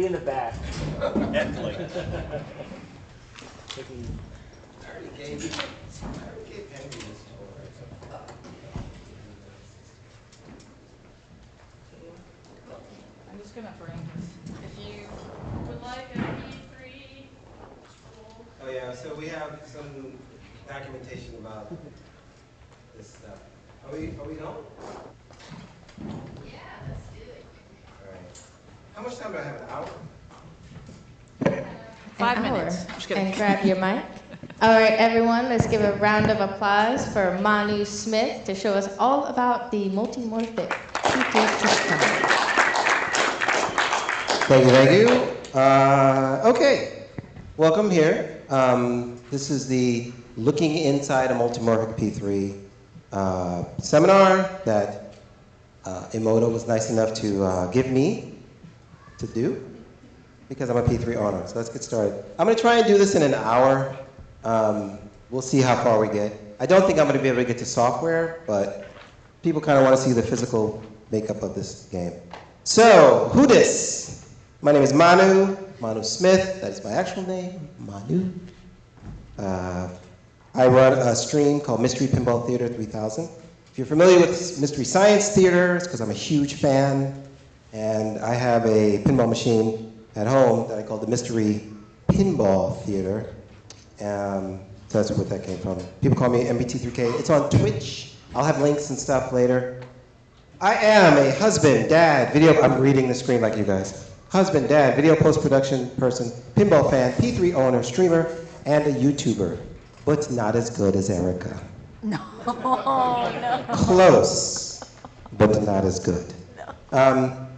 be in the back. Definitely. I already gave Henry this tour. I'm just gonna bring this. If you would like a P3. Oh yeah, so we have some documentation about this stuff. Are we going? Yeah, let's do it. All right. How much time do I have? An hour? 5 An minutes. hour. Just kidding. And grab your mic. All right, everyone, let's give a round of applause for Manu Smith to show us all about the Multimorphic P3 system. Thank you. Okay, welcome here. This is the Looking Inside a Multimorphic P3 seminar that Emoto was nice enough to give me to do because I'm a P3 owner. So let's get started. I'm going to try and do this in an hour. We'll see how far we get. I don't think I'm going to be able to get to software, but people kind of want to see the physical makeup of this game. So, who dis? My name is Manu Smith. That is my actual name, Manu. I run a stream called Mystery Pinball Theater 3000. If you're familiar with Mystery Science Theater, it's because I'm a huge fan. And I have a pinball machine at home that I call the Mystery Pinball Theater. So that's what that came from. People call me MBT3K. It's on Twitch. I'll have links and stuff later. I am a husband, dad, I'm reading the screen like you guys. Husband, dad, video post-production person, pinball fan, P3 owner, streamer, and a YouTuber. But not as good as Erica. No, no. Close, but not as good.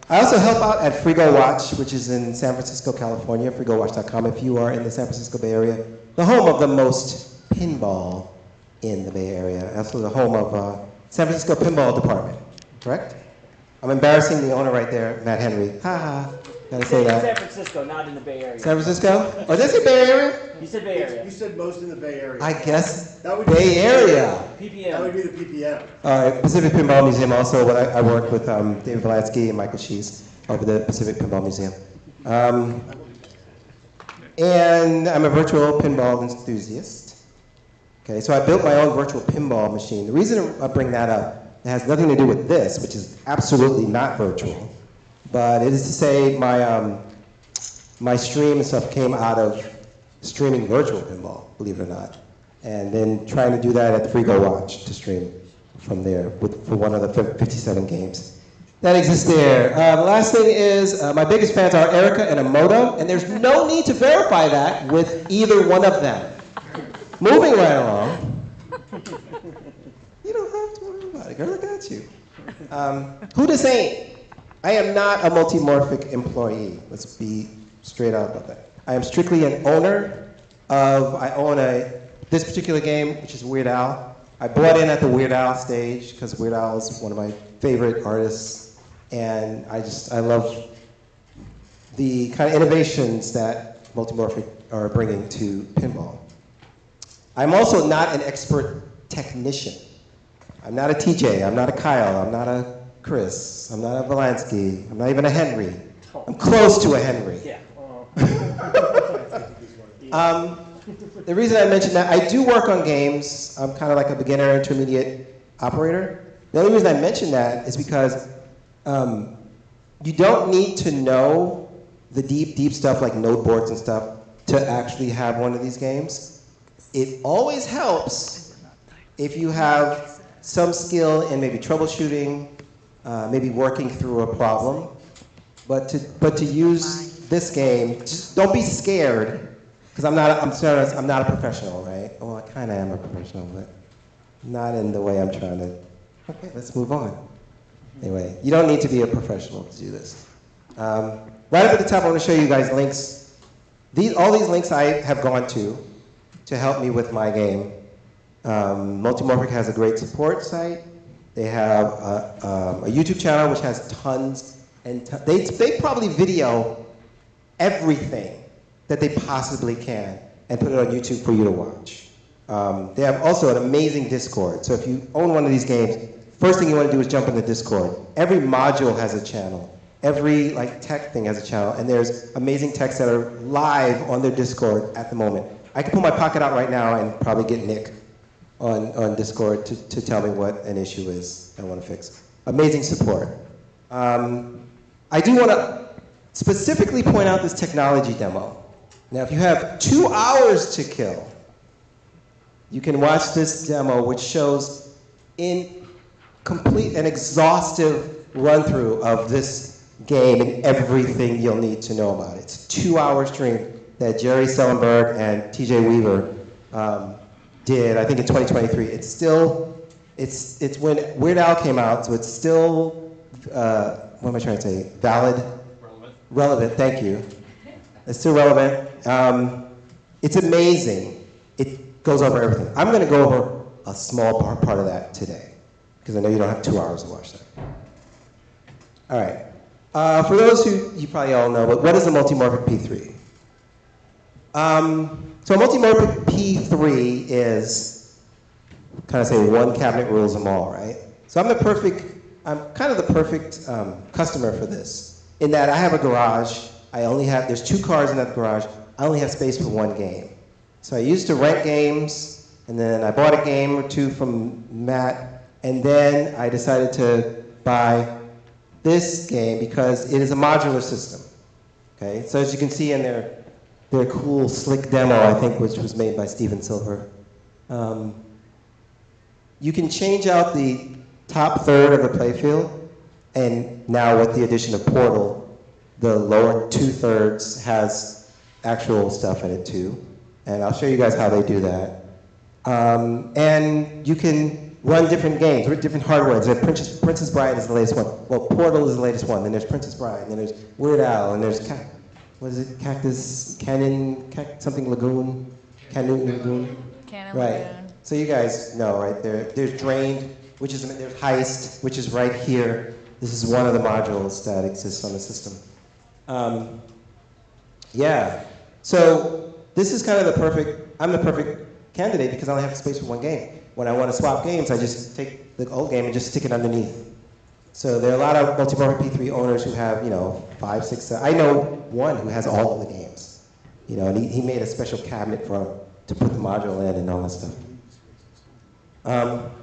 I also help out at Frigo Watch, which is in San Francisco, California, frigowatch.com if you are in the San Francisco Bay Area, the home of the most pinball in the Bay Area, also the home of San Francisco Pinball Department, correct? I'm embarrassing the owner right there, Matt Henry. Ha ha, gotta say that. San Francisco, not in the Bay Area. San Francisco? Oh, did I say Bay Area? You said Bay Area. You said most in the Bay Area. I guess That would Bay be Area. PPM. That would be the PPM. All right, Pacific Pinball Museum also, but I work with David Volansky and Michael Shees over the Pacific Pinball Museum. And I'm a virtual pinball enthusiast. Okay, so I built my own virtual pinball machine. The reason I bring that up, it has nothing to do with this, which is absolutely not virtual. But it is to say my stream and stuff came out of streaming virtual pinball, believe it or not. And then trying to do that at Frigo Watch to stream from there for one of the 57 games that exist there. The last thing is my biggest fans are Erica and Emoto, and there's no need to verify that with either one of them. Moving right along. You don't have to worry about it, girl, I got you. Who this ain't? I am not a Multimorphic employee. Let's be straight out about that. I am strictly an owner I own this particular game, which is Weird Al. I bought in at the Weird Al stage because Weird Al is one of my favorite artists. And I love the kind of innovations that Multimorphic are bringing to pinball. I'm also not an expert technician. I'm not a TJ, I'm not a Kyle, I'm not a Chris, I'm not a Volansky, I'm not even a Henry. I'm close to a Henry. Yeah. The reason I mentioned that, I do work on games. I'm kind of like a beginner intermediate operator. The only reason I mention that is because you don't need to know the deep stuff like node boards and stuff to actually have one of these games. It always helps if you have some skill in maybe troubleshooting, maybe working through a problem. But to use this game, just don't be scared, because I'm not a professional, right? Well, I kind of am a professional, but not in the way I'm trying to. Okay, let's move on. Anyway, you don't need to be a professional to do this. Right up at the top, I want to show you guys links. All these links I have gone to help me with my game. Multimorphic has a great support site. They have a YouTube channel which has tons and they probably video everything that they possibly can and put it on YouTube for you to watch. They have also an amazing Discord. So if you own one of these games, first thing you want to do is jump in the Discord. Every module has a channel. Every like tech thing has a channel, and there's amazing techs that are live on their Discord at the moment. I can pull my pocket out right now and probably get Nick on Discord to tell me what an issue is I want to fix. Amazing support. I do want to specifically point out this technology demo. Now, if you have 2 hours to kill, you can watch this demo, which shows in complete and exhaustive run-through of this game and everything you'll need to know about it. It's a 2-hour stream that Jerry Stellenberg and TJ Weaver did, I think in 2023. It's still, it's when Weird Al came out, so it's still, what am I trying to say? Valid? Relevant, thank you. It's still relevant. It's amazing. It goes over everything. I'm gonna go over a small part of that today, because I know you don't have 2 hours to watch that. All right. For those who you probably all know, but what is a multimorphic P3? So a multimorphic P3 is, kind of say, one cabinet rules them all, right? So I'm kind of the perfect customer for this, in that I have a garage. There's 2 cars in that garage. I only have space for 1 game. So I used to rent games, and then I bought a game or 2 from Matt, and then I decided to buy this game because it is a modular system. Okay, so as you can see in their cool, slick demo, I think, which was made by Steven Silver, you can change out the top third of the playfield, and now with the addition of Portal, the lower 2/3 has actual stuff in it too, and I'll show you guys how they do that. And you can run different games with different hardware. So Princess Bride is the latest one. Well, Portal is the latest one. Then there's Princess Bride. Then there's Weird Al. And there's Cactus Canyon, something Lagoon, Canyon Lagoon. Cannon Right. Lagoon. So you guys know, right? There's Drained, there's Heist, which is right here. This is one of the modules that exists on the system. Yeah. So this is kind of I'm the perfect candidate because I only have space for 1 game. When I want to swap games, I just take the old game and just stick it underneath. So there are a lot of multimorphic P3 owners who have, 5, 6, 7. I know one who has all of the games. And he made a special cabinet to put the module in and all that stuff.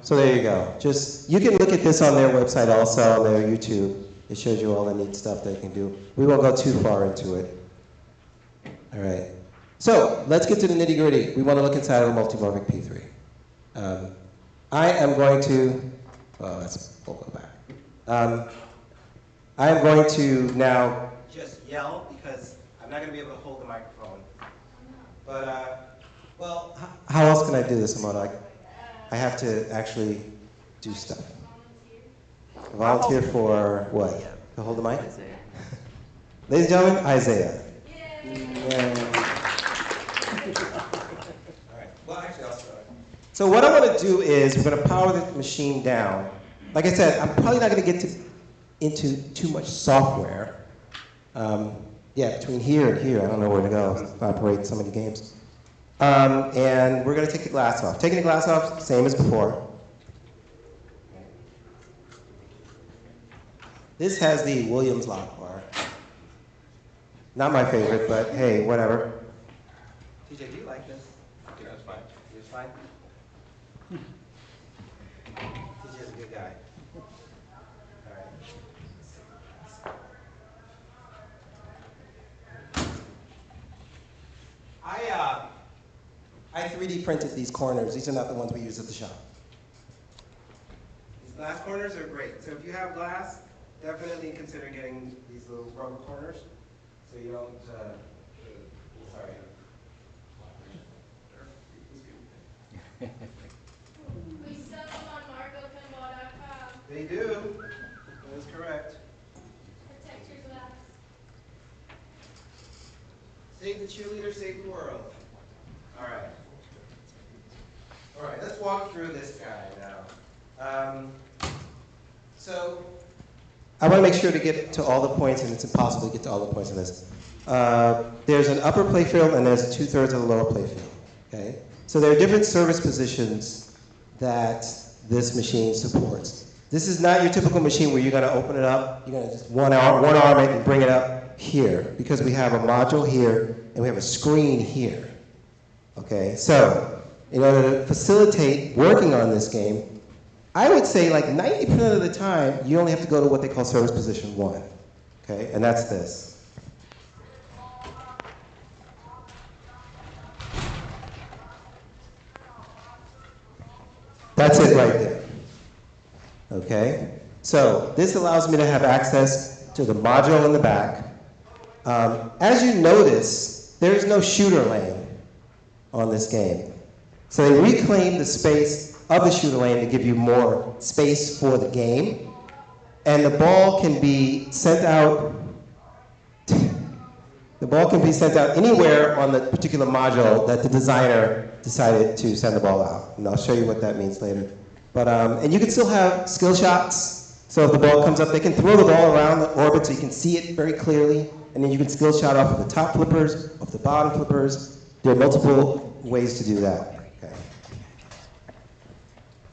So there you go. You can look at this on their website also, on their YouTube. It shows you all the neat stuff they can do. We won't go too far into it. All right. So let's get to the nitty gritty. We want to look inside of a multimorphic P3. I am going to, we'll go back. I am going to now just yell because I'm not going to be able to hold the microphone. But, how else can I do this, Amanda? I have to actually do stuff. Volunteer for what? To hold the mic? Ladies and gentlemen, Isaiah. Yeah. So what I want to do is we're going to power the machine down. Like I said, I'm probably not going to get into too much software. Between here and here, I don't know where to go to operate so many games. And we're going to take the glass off. Taking the glass off, same as before. This has the Williams lock bar. Not my favorite, but hey, whatever. TJ, do you like this? Yeah, it's fine. It's fine? TJ's a good guy. All right. I 3D printed these corners. These are not the ones we use at the shop. These glass corners are great. So if you have glass, definitely consider getting these little rubber corners so you don't, sorry. We sell them on margopinball.com. They do. That is correct. Protect your glass. Save the cheerleader, save the world. All right. All right, let's walk through this guy now. So I want to make sure to get to all the points, and it's impossible to get to all the points in this. There's an upper playfield, and there's 2/3 of the lower playfield. Okay. So there are different service positions that this machine supports. This is not your typical machine where you're going to open it up, you're going to just one arm it and bring it up here, because we have a module here and we have a screen here. Okay, so in order to facilitate working on this game, I would say like 90% of the time, you only have to go to what they call service position 1. Okay, and that's this. That's it right there. Okay, so this allows me to have access to the module in the back. As you notice, there is no shooter lane on this game. So they reclaim the space of the shooter lane to give you more space for the game. And the ball can be sent out. The ball can be sent out anywhere on the particular module that the designer decided to send the ball out. And I'll show you what that means later. But, and you can still have skill shots. So if the ball comes up, they can throw the ball around the orbit so you can see it very clearly. And then you can skill shot off of the top flippers, off the bottom flippers. There are multiple ways to do that. Okay.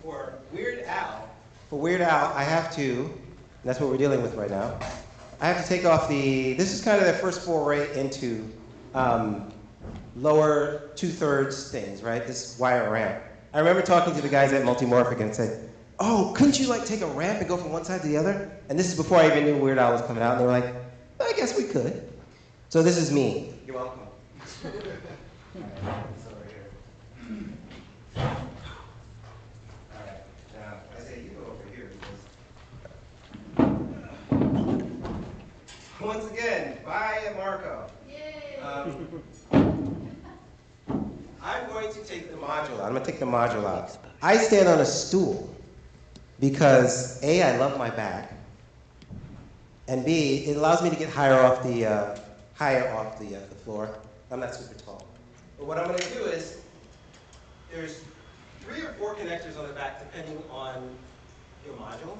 For Weird Al, I have to, and that's what we're dealing with right now. I have to take off this is kind of their first foray into lower 2/3 things, right? This wire ramp. I remember talking to the guys at Multimorphic and said, oh, couldn't you like take a ramp and go from one side to the other? And this is before I even knew Weird Al was coming out. And they were like, I guess we could. So this is me. You're welcome. Once again, bye, Marco. Yay! I'm going to take the module out. I'm going to take the module out. I stand on a stool because A, I love my back, and B, it allows me to get higher off the floor. I'm not super tall. But what I'm going to do is, there's 3 or 4 connectors on the back depending on your module.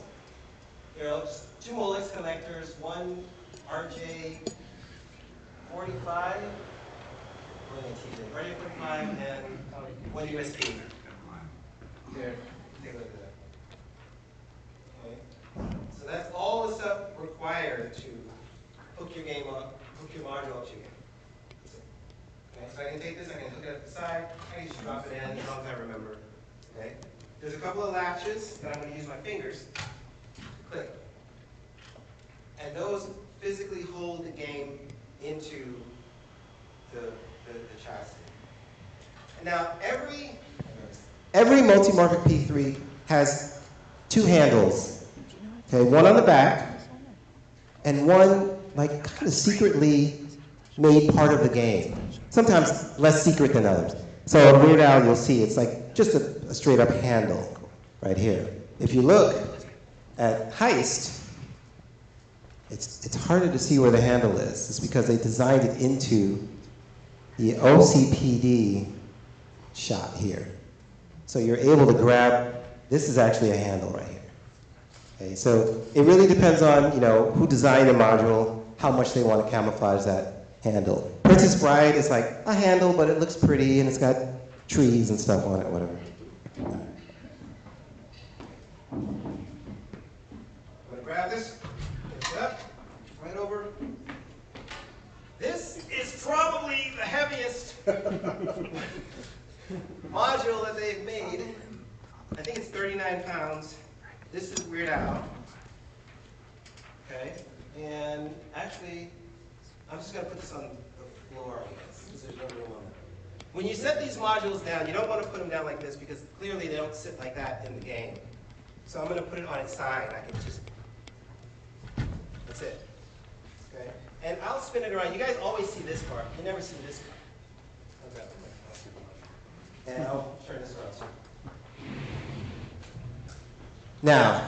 There are 2 Molex connectors, 1 RJ45, RJ45, and 1 USB. Here, take a look at that. Okay. So that's all the stuff required to hook your game up, hook your module up to your game. Okay, so I can take this, I can hook it up the side, I can just drop it in as long as I remember. Okay. There's a couple of latches that I'm going to use my fingers to click. And those physically hold the game into the chassis. And now every Multimorphic P3 has 2 handles. Okay, one on the back and one like kind of secretly made part of the game. Sometimes less secret than others. So in Weird Al, you'll see it's like just a straight up handle right here. If you look at Heist, it's harder to see where the handle is. It's because they designed it into the OCPD shot here. So you're able to grab, this is actually a handle right here. Okay, so it really depends on, who designed the module, how much they want to camouflage that handle. Princess Bride is like a handle, but it looks pretty and it's got trees and stuff on it, whatever. I'm gonna grab this, lift it up, right over. This is probably the heaviest module that they've made. I think it's 39 pounds. This is Weird Al. Okay, and actually, I'm just gonna put this on the floor, I guess, because there's no room on it. When you set these modules down, you don't want to put them down like this because clearly they don't sit like that in the game. So I'm gonna put it on its side. I can just, that's it. Okay, and I'll spin it around. You guys always see this part. You never see this part. Okay. And I'll turn this around too. Now,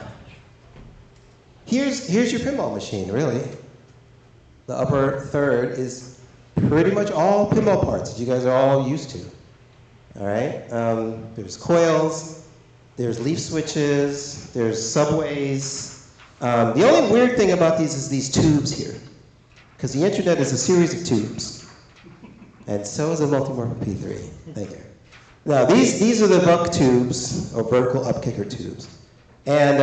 here's your pinball machine, really. The upper third is pretty much all pinball parts that you guys are all used to. All right? There's coils, there's leaf switches, there's subways. The only weird thing about these is these tubes here, because the internet is a series of tubes. And so is a Multimorphic P3. Thank you. Now, these are the buck tubes, or vertical upkicker tubes. And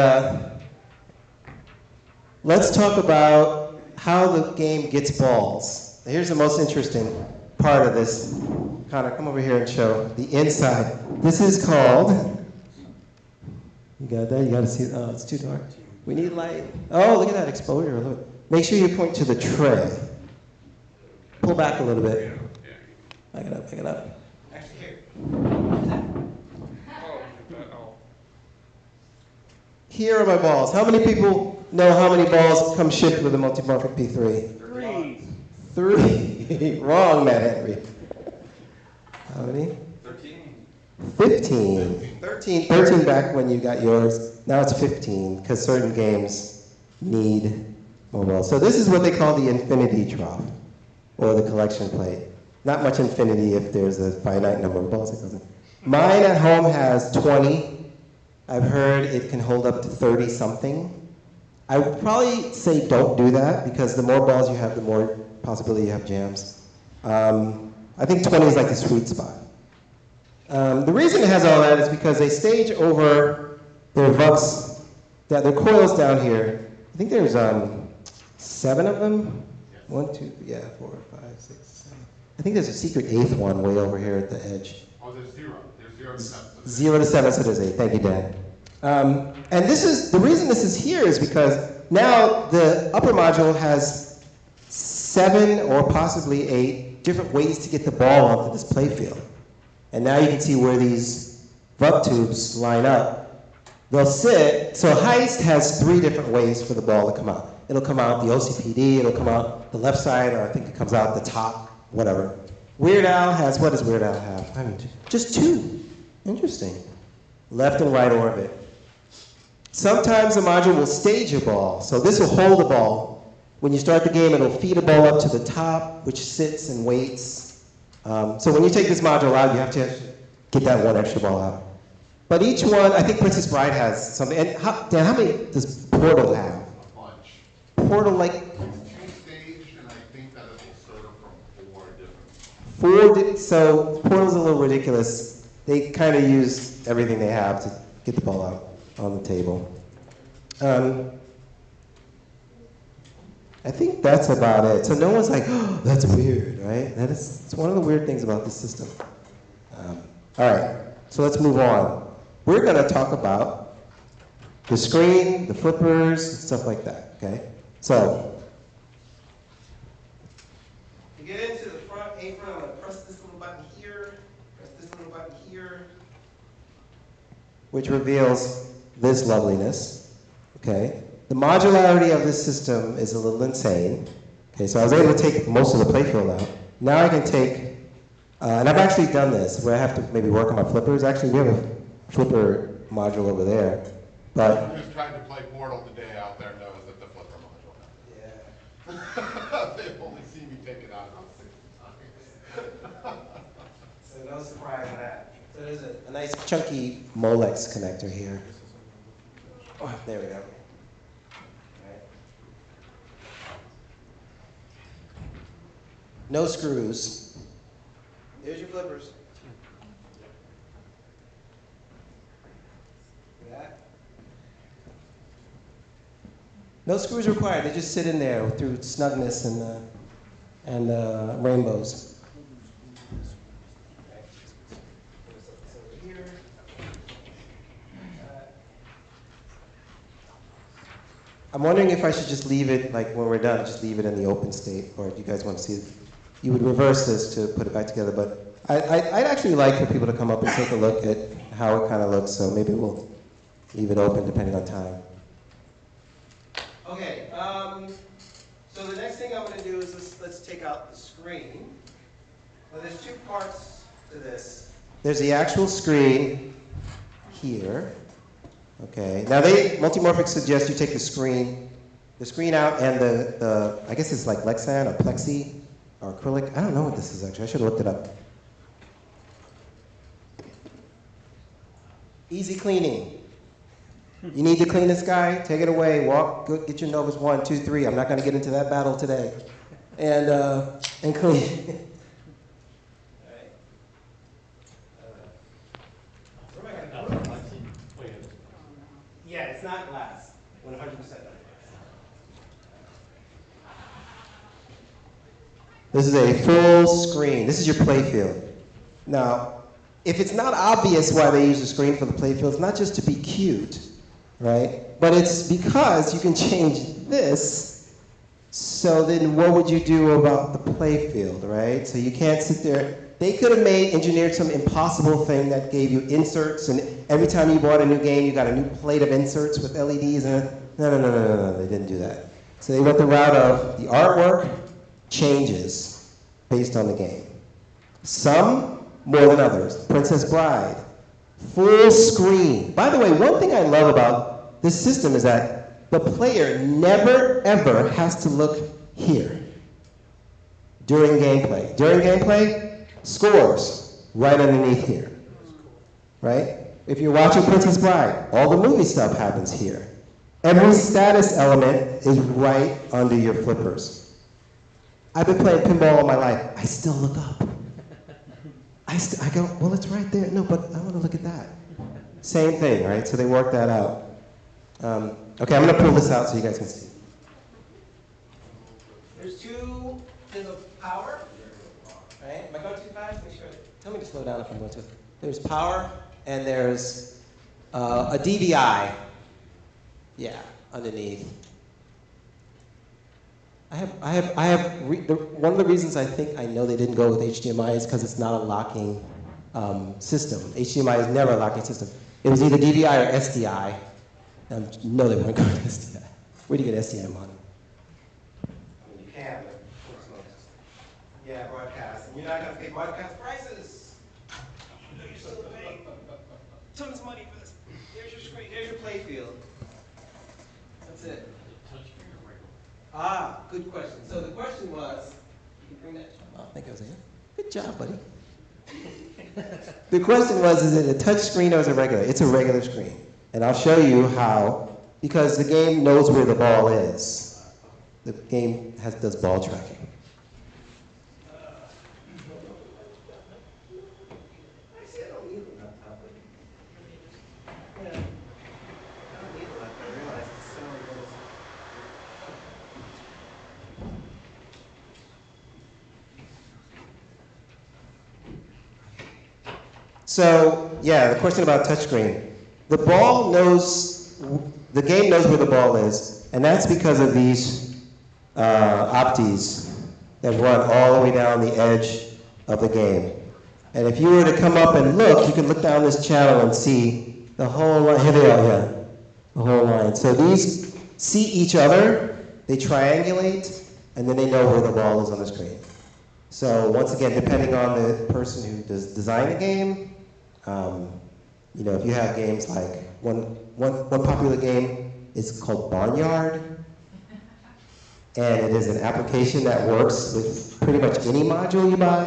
let's talk about how the game gets balls. Here's the most interesting part of this. Connor, come over here and show the inside. This is called, you got that? You got to see, oh, it's too dark. We need light. Oh, look at that exposure. Look. Make sure you point to the tray. Pull back a little bit. Back it up, back it up. Actually, here. Here are my balls. How many people know how many balls come shipped with a Multimorphic P3? 3. Wrong, Matt Henry. How many? 15. 13 back when you got yours. Now it's 15 because certain games need more balls. So this is what they call the infinity trough or the collection plate. Not much infinity if there's a finite number of balls that goes in. Mine at home has 20. I've heard it can hold up to 30 something. I would probably say don't do that because the more balls you have, the more possibility you have jams. I think 20 is like the sweet spot. The reason it has all that is because they stage over their VUCs, their coils down here. I think there's 7 of them. 1, 2, 3, 4, 5, 6, 7. I think there's a secret 8th one way over here at the edge. Oh, there's 0. There's 0 to 7. 0 to 7, so there's 8. Thank you, Dan. And this is, the reason this is here is because now the upper module has 7 or possibly 8 different ways to get the ball onto this play field. And now you can see where these VUC tubes line up. They'll sit, so Heist has 3 different ways for the ball to come out. It'll come out the OCPD, it'll come out the left side, or I think it comes out the top, whatever. Weird Al has, what does Weird Al have? I mean, just 2. Interesting. Left and right orbit. Sometimes the module will stage a ball. So this will hold the ball. When you start the game, it'll feed a ball up to the top, which sits and waits. So when you take this module out, you have to get that one extra ball out. But each one, I think Princess Bride has something. And Dan, how many does Portal have? A bunch. Portal, like? It's 2 staged, and I think that it will serve from 4 different. So Portal's a little ridiculous. They kind of use everything they have to get the ball out on the table. I think that's about it. So no one's like, oh, that's weird, right? It's one of the weird things about this system. All right, so let's move on. We're going to talk about the screen, the flippers, stuff like that, okay? So, to get into the front apron, I'm going to press this little button here, press this little button here, which reveals this loveliness, okay? The modularity of this system is a little insane. Okay, so I was able to take most of the playfield out. Now I can take, and I've actually done this, where I have to maybe work on my flippers. Actually, we have a flipper module over there. But Anyone who's tried to play Portal today out there knows that the flipper module. Yeah. They've only seen me take it out about 60 times. so no surprise in that. So there's a nice chunky Molex connector here. Oh, there we go. No screws. There's your flippers. No screws required. They just sit in there through snugness and rainbows. I'm wondering if I should just leave it, like when we're done, just leave it in the open state, or if you guys want to see it. You would reverse this to put it back together, but I'd actually like for people to come up and take a look at how it kind of looks, so maybe we'll leave it open depending on time. Okay, so the next thing I'm going to do is let's take out the screen. Well, there's 2 parts to this. There's the actual screen here. Okay, now Multimorphic suggests you take the screen out and the I guess it's like Lexan or Plexi or acrylic. I don't know what this is actually. I should have looked it up. Easy cleaning. You need to clean this guy? Take it away. Walk. Go, get your Novus 1, 2, 3. I'm not going to get into that battle today. And clean. Yeah, it's not glass. 100% not glass. This is a full screen. This is your play field. Now, if it's not obvious why they use the screen for the play field, it's not just to be cute, right? But it's because you can change this. So then what would you do about the play field, right? So you can't sit there. They could have engineered some impossible thing that gave you inserts, and every time you bought a new game, you got a new plate of inserts with LEDs in it. No, they didn't do that. So they went the route of the artwork changes based on the game. Some more than others. Princess Bride, full screen. By the way, one thing I love about this system is that the player never ever has to look here during gameplay. During gameplay, scores right underneath here, right? If you're watching Princess Bride, all the movie stuff happens here. Every status element is right under your flippers. I've been playing pinball all my life. I still look up. I go, well, it's right there. No, but I want to look at that. Same thing, right? So they worked that out. Okay, I'm going to pull this out so you guys can see. There's two pins of power. Right? Am I going too fast? Make sure. Tell me to slow down if I'm going too. There's power, and there's a DVI. Yeah, underneath. One of the reasons I think I know they didn't go with HDMI is because it's not a locking system. HDMI is never a locking system. It was either DVI or SDI. No, they weren't going to SDI. Where do you get SDI, Manu? I mean, you can, but yeah, broadcast. And you're not going to pay broadcast prices. You're still paying tons of money for this. There's your screen. There's your play field. That's it. Ah, good question. So the question was, you can bring that. Oh, I think I was here. Good job, buddy. The question was, is it a touch screen or is it regular? It's a regular screen. And I'll show you how, because the game knows where the ball is. The game does ball tracking. Actually, I don't need a laptop. Yeah. I don't need a laptop. I realize it's so good. So, yeah, the question about touchscreen. The ball knows, the game knows where the ball is, and that's because of these opties that run all the way down the edge of the game. And if you were to come up and look, you can look down this channel and see the whole line. Here they are, yeah, the whole line. So these see each other, they triangulate, and then they know where the ball is on the screen. So once again, depending on the person who design the game, you know, if you have games like, one popular game is called Barnyard, and it is an application that works with pretty much any module you buy,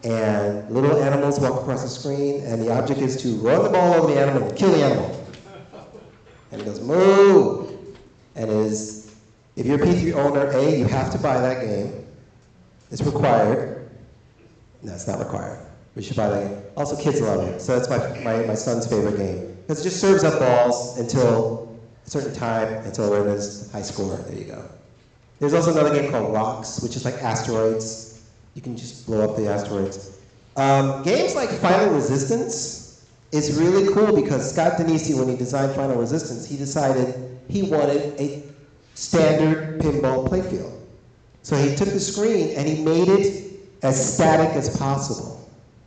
and little animals walk across the screen, and the object is to run the ball over the animal and kill the animal. And it goes, moo! And it is, if you're a P3 owner, A, you have to buy that game. It's required. No, it's not required. We should buy that game. Also, kids love it. So that's my son's favorite game. Because it just serves up balls until a certain time, until there is high score. There you go. There's also another game called Rocks, which is like asteroids. You can just blow up the asteroids. Games like Final Resistance is really cool because Scott Denisi, when he designed Final Resistance, he decided he wanted a standard pinball playfield. So he took the screen and he made it as static as possible.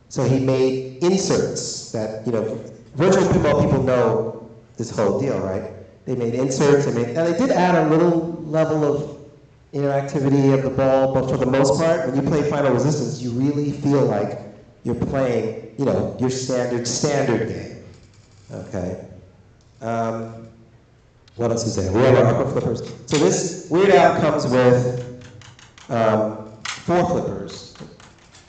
So he made inserts that, you know, virtual pinball people know this whole deal, right? They made inserts, and they did add a little level of interactivity of the ball, but for the most part, when you play Final Resistance, you really feel like you're playing, you know, your standard game, okay? What else is there? We have our upper flippers. So this Weird Al comes with 4 flippers,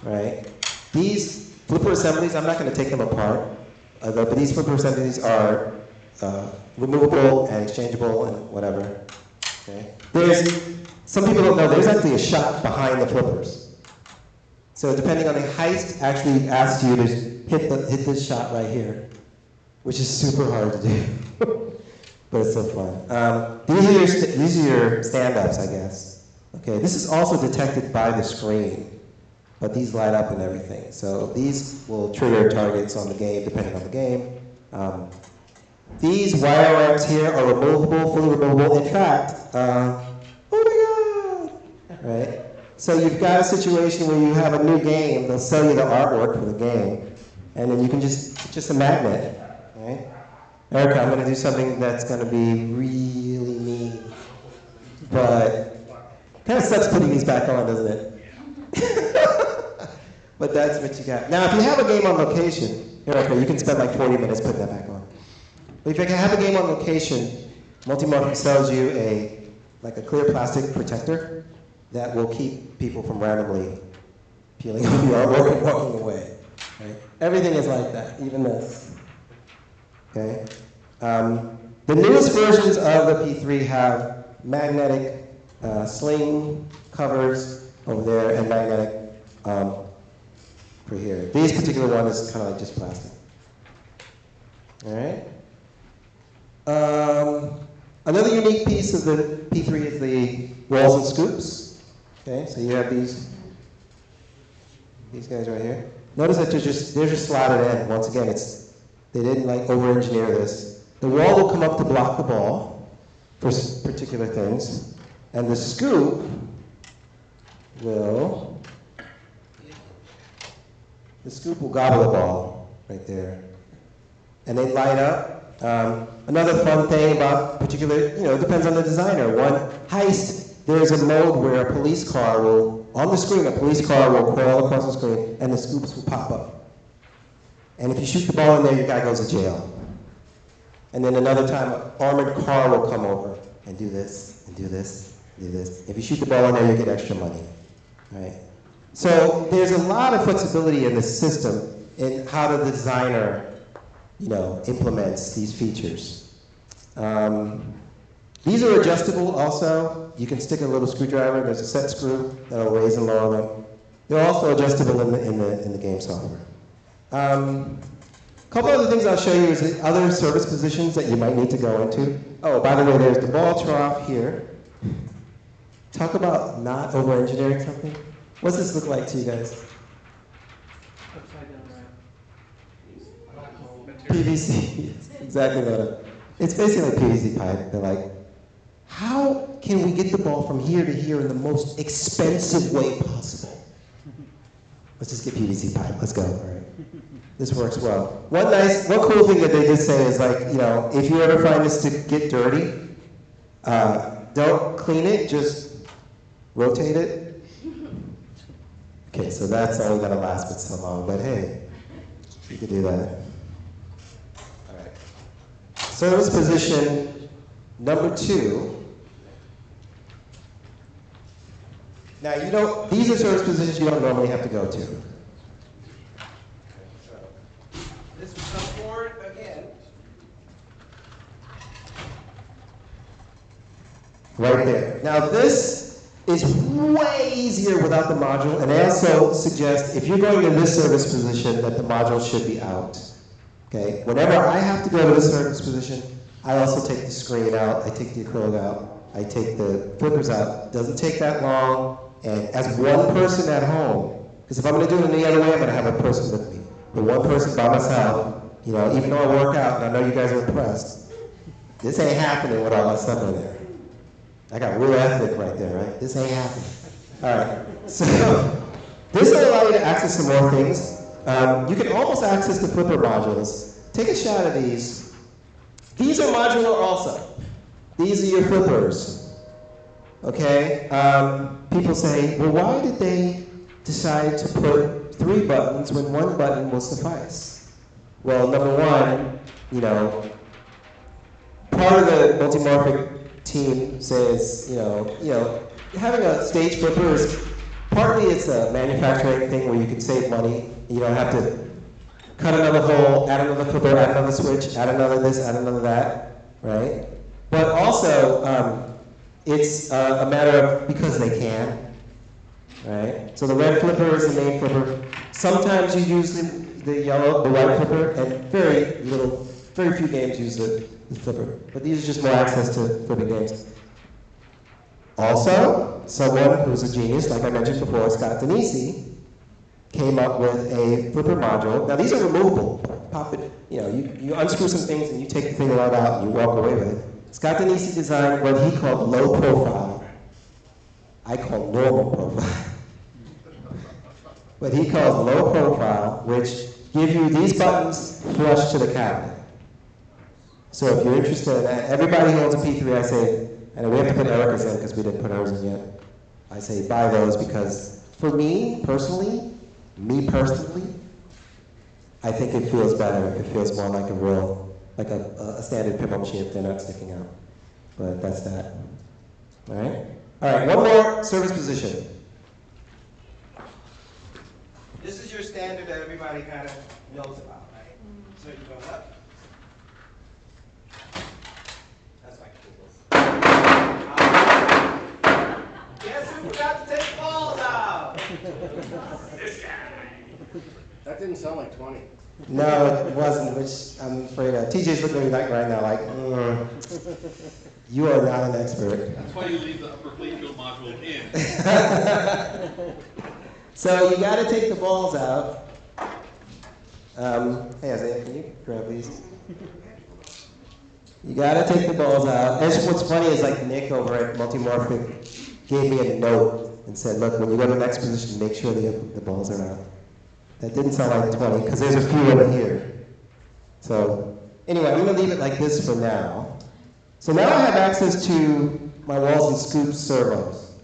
right? These flipper assemblies, I'm not going to take them apart, but these flipper assemblies are removable and exchangeable and whatever. Okay. Some people don't know, there's actually a shot behind the flippers. So depending on the heist, actually asks you to hit this shot right here, which is super hard to do, but it's so fun. These are your stand-ups, I guess. Okay, this is also detected by the screen, but these light up and everything. So these will trigger targets on the game, depending on the game. These wire ramps here are removable, fully removable. In fact, oh my God, right? So you've got a situation where you have a new game, they'll sell you the artwork for the game, and then you can just a magnet, right? Erica, I'm gonna do something that's gonna be really mean, but kind of sucks putting these back on, doesn't it? But that's what you got. Now, if you have a game on location, Erica, you can spend like 40 minutes putting that back on. But if you have a game on location, Multimorphic sells you a clear plastic protector that will keep people from randomly peeling off the artwork and walking away. Right? Everything is like that, even this. Okay? The newest versions of the P3 have magnetic sling covers over there and magnetic for here. These particular one is kind of like just plastic. All right? Another unique piece of the P3 is the rolls and scoops. Okay, so you have these guys right here. Notice that they're just slotted in. Once again, they didn't like over-engineer this. The wall will come up to block the ball for particular things, and the scoop will gobble the ball right there, and they light up. Another fun thing about particular, it depends on the designer. One heist, there's a mode where a police car will, on the screen, a police car will crawl across the screen and the scoops will pop up. And if you shoot the ball in there, your guy goes to jail. And then another time, an armored car will come over and do this, and do this, and do this. If you shoot the ball in there, you get extra money, right? So there's a lot of flexibility in this system in how the designer implements these features. These are adjustable also. You can stick a little screwdriver. There's a set screw that'll raise and lower them. They're also adjustable in the game software. A couple other things I'll show you is the other service positions that you might need to go into. Oh, by the way, there's the ball trough here. Talk about not over-engineering something. What's this look like to you guys? PVC, exactly that. It's basically a PVC pipe. They're like, how can we get the ball from here to here in the most expensive way possible? Let's just get PVC pipe, let's go, all right. This works well. One cool thing that they did say is like, if you ever find this to get dirty, don't clean it, just rotate it. Okay, so that's only gonna last but so long, but hey, you could do that. Service position number 2. Now, these are service positions you don't normally have to go to. This will come forward again. Right there. Now, this is way easier without the module, and they also suggest if you're going in this service position that the module should be out. Okay, whenever I have to go to the service position, I also take the screen out, I take the acrylic out, I take the flippers out. It doesn't take that long, and as one person at home, because if I'm going to do it any other way, I'm going to have a person with me. But one person by myself, even though I work out, and I know you guys are impressed, this ain't happening with all that stuff in there. I got real ethic right there, right? This ain't happening. All right, so this will allow you to access some more things. You can almost access the flipper modules. Take a shot of these. These are modular also. These are your flippers. Okay? People say, well, why did they decide to put 3 buttons when 1 button will suffice? Well, number one, part of the Multimorphic team says, having a stage flipper is partly it's a manufacturing thing where you can save money. You don't have to cut another hole, add another flipper, add another switch, add another this, add another that, right? But also, it's a matter of because they can, right? So the red flipper is the main flipper. Sometimes you use the white flipper, and very few games use the flipper. But these are just more access to flipping games. Also, someone who's a genius, like I mentioned before, Scott Denisi, came up with a flipper module. Now these are removable. Pop it, you unscrew some things and you take the thing right out and you walk away with it. Scott Denisi designed what he called low profile. I call normal profile. But he calls low profile, which give you these buttons flush to the cabinet. So if you're interested in that, everybody who owns a P3, I say, and we have to put Erica's in because we didn't put hers in yet. I say buy those because for me personally, I think it feels better. It feels more like a real, like a standard pinball machine if they're not sticking out. But that's that. All right? All right, one more service position. This is your standard that everybody kind of knows about, right? So you go up. That's my cool. Guess who forgot to take balls out? This guy. That didn't sound like 20. No, it wasn't, which I'm afraid of. TJ's looking at me like right now, like, you are not an expert. That's why you leave the upper playfield module in. So you got to take the balls out. Hey Isaiah, can you grab these? You got to take the balls out. And what's funny is like Nick over at Multimorphic gave me a note and said, look, when you go to the next position, make sure the balls are out. That didn't sound like 20, because there's a few over here. So anyway, I'm going to leave it like this for now. So now I have access to my walls and scoops servos.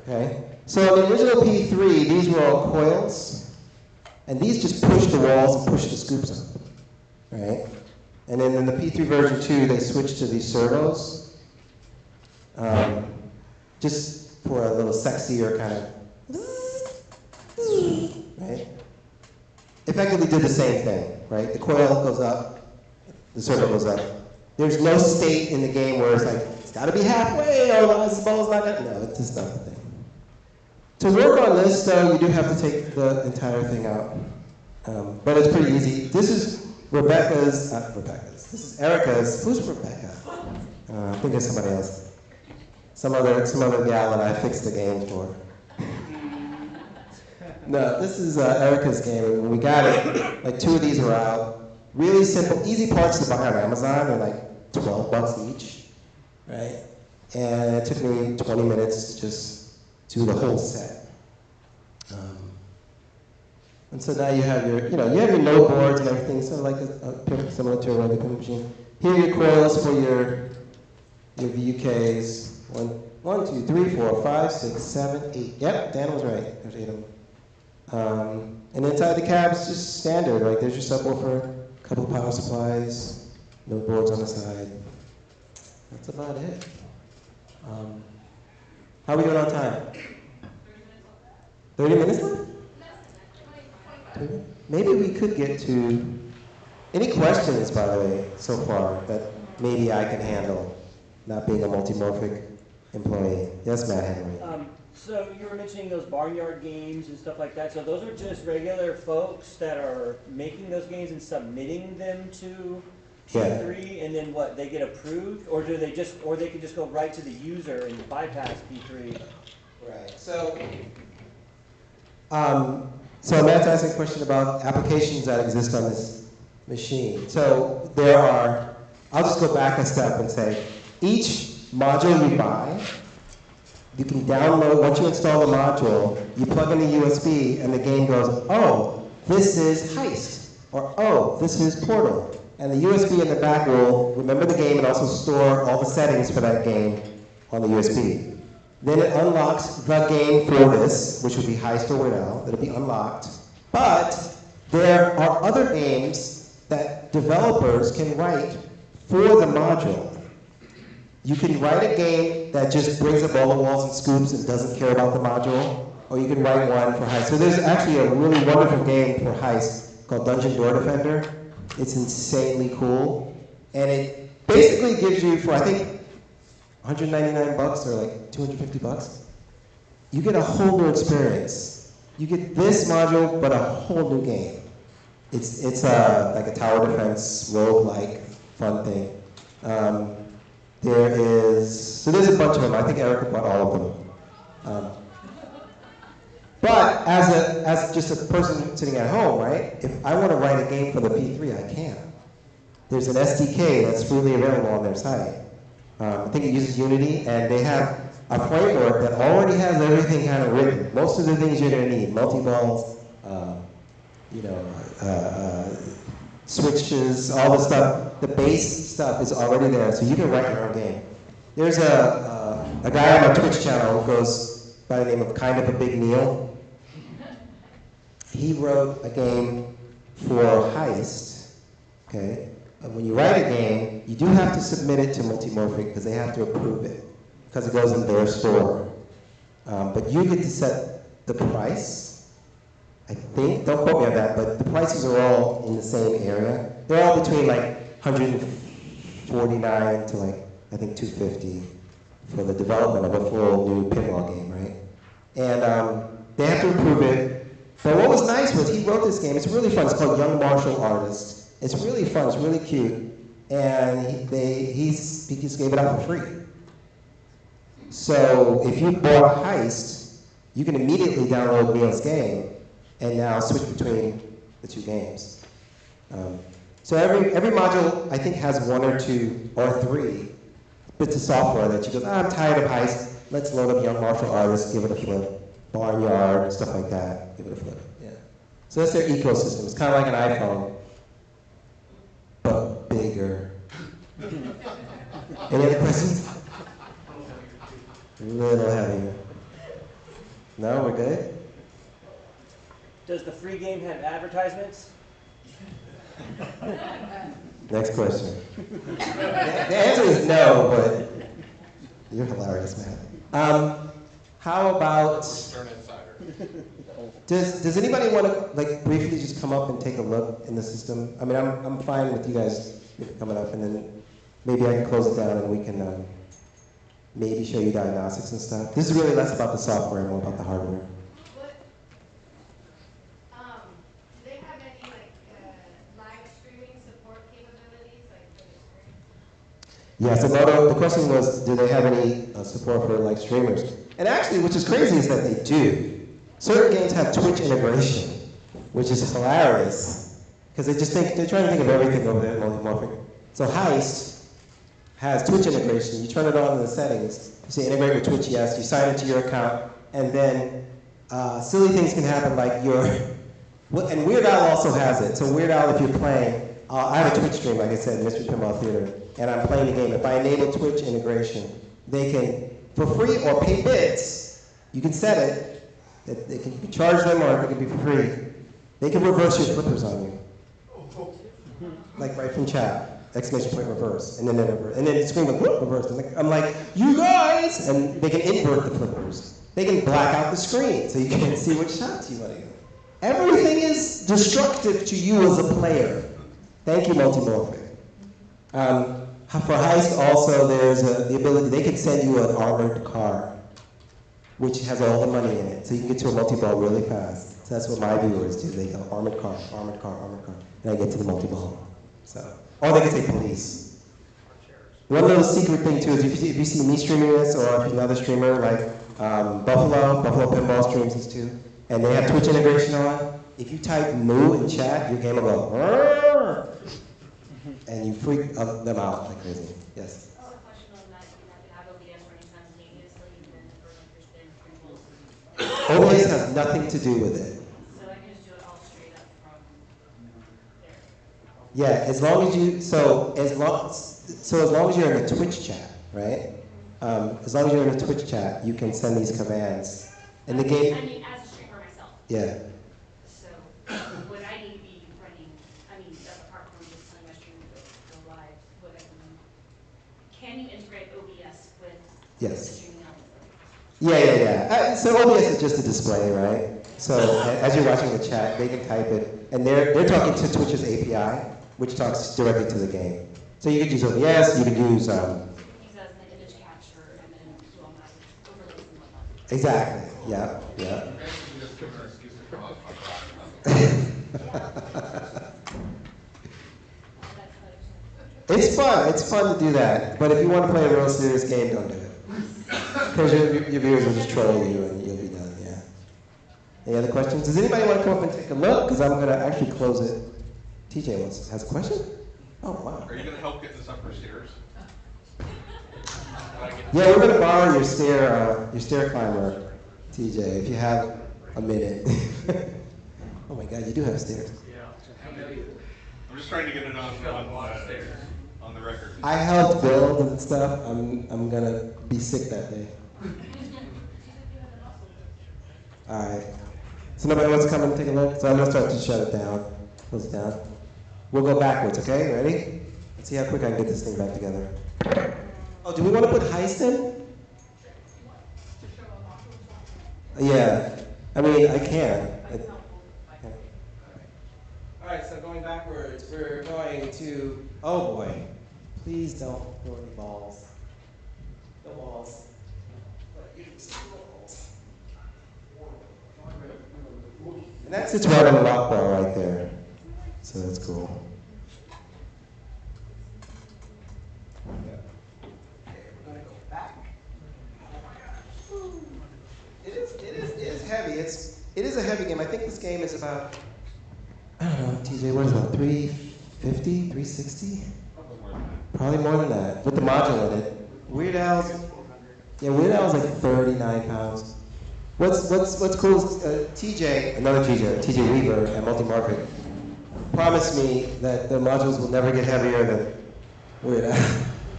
Okay? So in the original P3, these were all coils, and these just push the walls and push the scoops up. Right? And then in the P3 version 2, they switched to these servos. Just for a little sexier kind of, right? Effectively did the same thing, right? The coil goes up, the servo goes up. There's no state in the game where it's like, it's gotta be halfway, otherwise the ball's not gonna, no, it's just not the thing. To work on this though, you do have to take the entire thing out. But it's pretty easy. This is Rebecca's, not Rebecca's, this is Erica's, who's Rebecca? I think it's somebody else. Some other gal that I fixed the game for. No, this is Erica's game. When we got it, like 2 of these were out. Really simple, easy parts to buy on Amazon. They're like $12 each, right? And it took me 20 minutes to just do the whole set. And so now you have your, you have your node boards and everything, so like similar to a regular pinball machine. Here are your coils for your VUKs. 1, 2, 3, 4, 5, 6, 7, 8. Yep, Dan was right. There's 8 of them. And inside the cab's just standard, right? There's your subwoofer, a couple power supplies, no boards on the side. That's about it. How are we doing on time? 30 minutes left? Maybe we could get to any questions, by the way, so far that maybe I can handle, not being a Multimorphic employee. Yes, Matt Henry. So you were mentioning those barnyard games and stuff like that. So those are just regular folks that are making those games and submitting them to P3, and then what? They get approved, or they could just go right to the user and bypass P3. Right. So Matt's asking a question about applications that exist on this machine. So there are. I'll just go back a step and say each module you buy, you can download, once you install the module, you plug in the USB and the game goes, oh, this is Heist, or oh, this is Portal. And the USB in the back will remember the game and also store all the settings for that game on the USB. Then it unlocks the game for this, which would be Heist or Widow, it'll be unlocked. But there are other games that developers can write for the module. You can write a game that just brings up all the walls and scoops and doesn't care about the module, or you can write one for Heist. So there's actually a really wonderful game for Heist called Dungeon Door Defender. It's insanely cool, and it basically gives you, for I think $199 or like $250, you get a whole new experience. You get this module, but a whole new game. It's like a tower defense, roguelike, fun thing. there's a bunch of them. I think Erica bought all of them. But as just a person sitting at home, right? If I want to write a game for the P3, I can. There's an SDK that's freely available on their site. I think it uses Unity, and they have a framework that already has everything kind of written. Most of the things you're going to need, multi-balls, switches, all the stuff. The base stuff is already there, so you can write your own game. There's a guy on my Twitch channel who goes by the name of Kind of a Big Neil. He wrote a game for Heist, okay? When you write a game, you do have to submit it to Multimorphic because they have to approve it because it goes in their store. But you get to set the price, I think, don't quote me on that, but the prices are all in the same area. They're all between like 149 to like, I think 250 for the development of a full new pinball game, right? And they have to approve it. But what was nice was he wrote this game. It's really fun. It's called Young Martial Artist. It's really fun. It's really cute. And he just gave it out for free. So if you bought Heist, you can immediately download Neil's game and now switch between the two games. So every module, I think, has 1 or 2 or 3 bits of software that you go, I'm tired of Heist. Let's load up Young Martial Artist, give it a flip. Barnyard, stuff like that. Give it a flip. Yeah. So that's their ecosystem. It's kind of like an iPhone, but bigger. Any other questions? A little heavier. No, we're good? Does the free game have advertisements? Next question. The answer is no, but you're hilarious, man. How about, does anybody want to like briefly just come up and take a look in the system? I mean, I'm fine with you guys coming up, and then maybe I can close it down and we can maybe show you diagnostics and stuff. This is really less about the software and more about the hardware. Do they have any live streaming support capabilities for the screen? Yeah, so the question was, do they have any support for like streamers? And actually, which is crazy is that they do. Certain games have Twitch integration, which is hilarious, because they're trying to think of everything over there at Multimorphic. So Heist has Twitch integration. You turn it on in the settings. You say integrate with Twitch, yes. You sign into your account, and then silly things can happen like and Weird Al also has it. So Weird Al, if you're playing, I have a Twitch stream, like I said, Mystery Pinball Theater, and I'm playing the game. If I enable Twitch integration, they can, for free or pay bits, you can set it. That you can charge them or it can be for free. They can reverse your flippers on you. Like right from chat, exclamation point reverse, and then the screen goes whoop, reverse. I'm like, you guys! And they can invert the flippers. They can black out the screen so you can't see which shots you want to do. Everything is destructive to you as a player. Thank you, Multimorphic. For Heist also, there's the ability, they can send you an armored car, which has all the money in it, so you can get to a multi-ball really fast. So that's what my viewers do. They go armored car, armored car, armored car, and I get to the multi-ball. So, or they can say police. One little secret thing too is if you see me streaming this, or if another streamer like Buffalo Pinball streams this too, and they have Twitch integration on, if you type moo in chat, your game will go, "Arr!" and you freak them out like crazy. Yes? Oh, a question on that. You have to have OBS running simultaneously when the first OBS has nothing to do with it. So I can just do it all straight up from there. Yeah, as long as you're in a Twitch chat, right? As long as you're in a Twitch chat, you can send these commands. And the game. I mean, as a streamer myself. Yeah. So would I need to be running? I mean, that's apart from just telling my streamer to go live. Can you integrate OBS with Yes. the streaming element? Yeah. So OBS is just a display, right? So as you're watching the chat, they can type it, and they're talking to Twitch's API, which talks directly to the game. So you could use OBS, you could use. Use that as an image capture and then do all my overlays and whatnot. Exactly. Yeah. Basically just give her an excuse to come out my product. That's It's fun. It's fun to do that. But if you want to play a real serious game, don't do it. Because your viewers will just troll you and you'll be done, yeah. Any other questions? Does anybody want to come up and take a look? Because I'm going to actually close it. TJ has a question? Oh, wow. Are you going to help get this up for stairs? Yeah, we're going to borrow your stair climber, TJ, if you have a minute. Oh my God, you do have stairs. I'm just trying to get it on the record. I helped build and stuff. I'm gonna be sick that day. All right. So nobody wants to come and take a look? So I'm gonna start to shut it down. Close it down. We'll go backwards, okay? Ready? Let's see how quick I can get this thing back together. Oh, do we want to put heist in? Yeah. I mean, I can. All right, so going backwards, we're going to, oh boy, please don't throw any balls. No balls. And that sits right on the lock bar right there. So that's cool. Okay, we're gonna go back. It is heavy. It is a heavy game. I think this game is about, I don't know, TJ, what is it, 350, 360? Probably more than that, with the module in it. Weird Al's like 39 pounds. What's cool is TJ, another TJ Weaver at Multimorphic, promised me that the modules will never get heavier than Weird Al.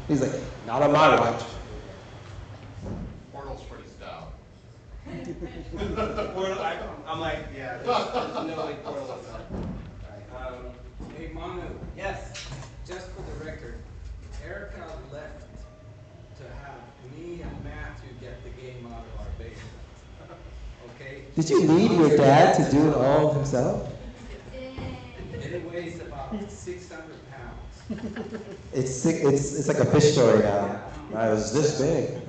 He's like, not on my watch. Portal's pretty stout. I'm like, yeah, there's no way Portal is up. Hey Manu, Yes. just for the record, Erica left to have me and Matthew get the game out of our basement. Okay? Did you need your dad to do it all himself? It weighs about 600 pounds. It's like a fish story now. I was this big.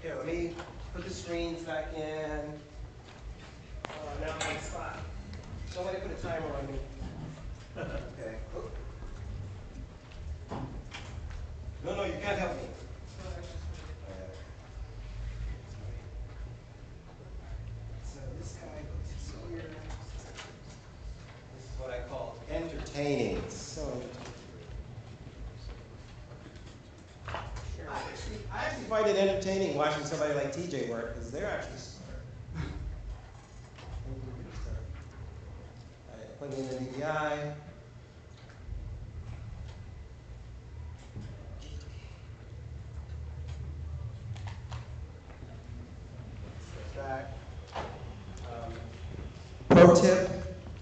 Here, let me put the screens back in. Now I'm on the spot. Somebody put a timer on me. Okay. Oop. No, you can't help me. So this guy goes here. This is what I call entertaining. So I actually find it entertaining watching somebody like TJ work because they're actually smart. All right, plug in the DVI. Back. Pro tip,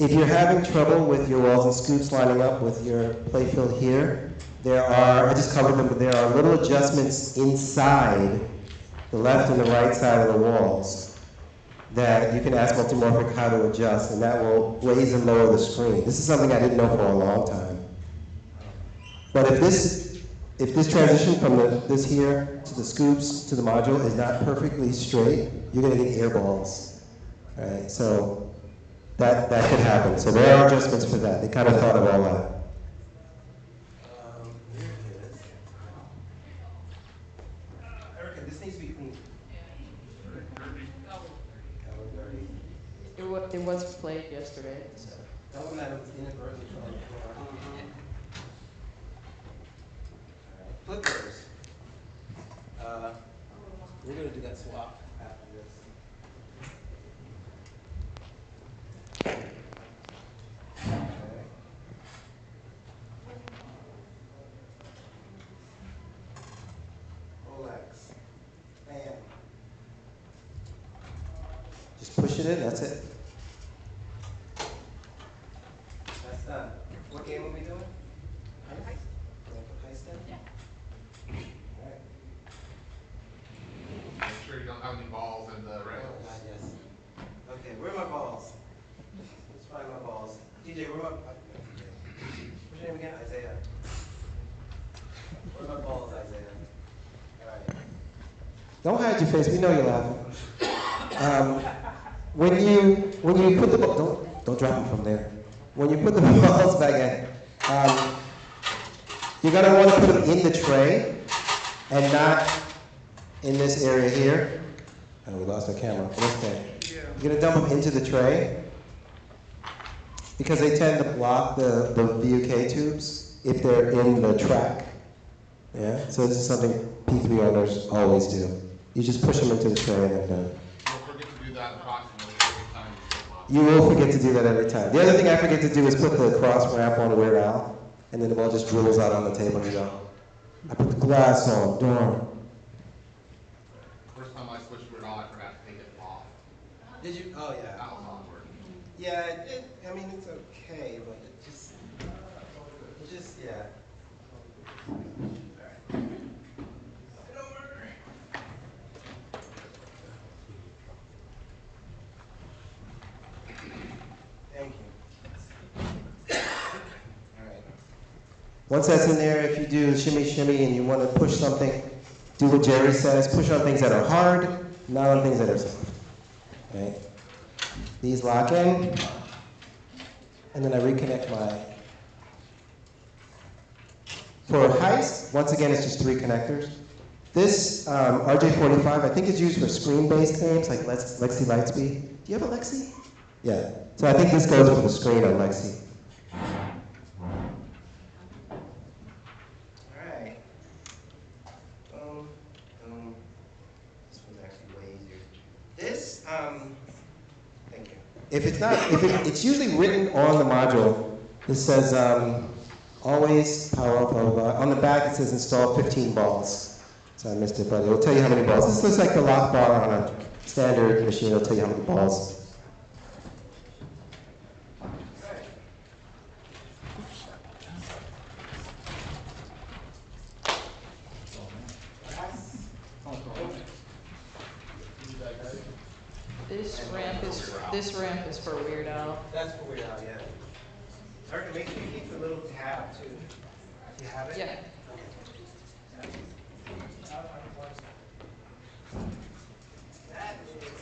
if you're having trouble with your walls and scoops lining up with your playfield here, I just covered them, but there are little adjustments inside the left and the right side of the walls that you can ask Multimorphic how to adjust, and that will raise and lower the screen. This is something I didn't know for a long time. But if this transition from this here to the scoops to the module is not perfectly straight, you're going to get air balls. All right, so that could happen. So there are adjustments for that. They kind of thought of all that. Erica, this needs to be cleaned. It was played yesterday, so. Tell them that it was inadvertently thrown on the floor. Flippers. We're going to do that swap after this. Okay. Rolex. Bam. Just push it in, that's it. That's done. What game are we doing? Heist? Heist then? Yeah. Alright. Make sure you don't have any balls in the Oh, rails. God, yes. Okay, where are my balls? Let's find my balls. DJ, where are my... What's your name again? Isaiah. Where are my balls, Isaiah? Alright. Don't hide your face, we know you're laughing. when you put the ball, don't drop them from there. When you put the balls back in, you're gonna want to put them in the tray and not in this area here. Oh, we lost our camera. Okay. You're gonna dump them into the tray because they tend to block the VUK tubes if they're in the track. Yeah. So this is something P3 owners always do. You just push them into the tray and they're done. You'll forget to do that approximately every time you flip model. You will forget to do that every time. The other thing I forget to do is put the cross ramp on Weird Al, and then the ball just dribbles out on the table and you go, I put the glass on, darn. First time I switched Weird Al, I forgot to take it off. Did you? Oh, yeah. That was awkward. Yeah, I mean, it's okay, but yeah. Thank you. All right. Once that's in there, if you do shimmy shimmy and you want to push something, do what Jerry says. Push on things that are hard, not on things that are soft. Okay? These lock in, and then I reconnect my. For heist, once again, it's just 3 connectors. This RJ45, I think is used for screen-based games like Lexi Lightspeed. Do you have a Lexi? Yeah. So I think this goes with the screen on Lexi. All right. This one's actually way easier. This, thank you. If it's usually written on the module. This says, always power up, blah, blah, blah. On the back it says install 15 balls. So I missed it, but it'll tell you how many balls. This looks like the lock bar on a standard machine. It'll tell you how many balls. This ramp is for Weird Al. That's for Weird Al, yeah. Or make sure you keep a little tab too. Do you have it? Yeah. That is it.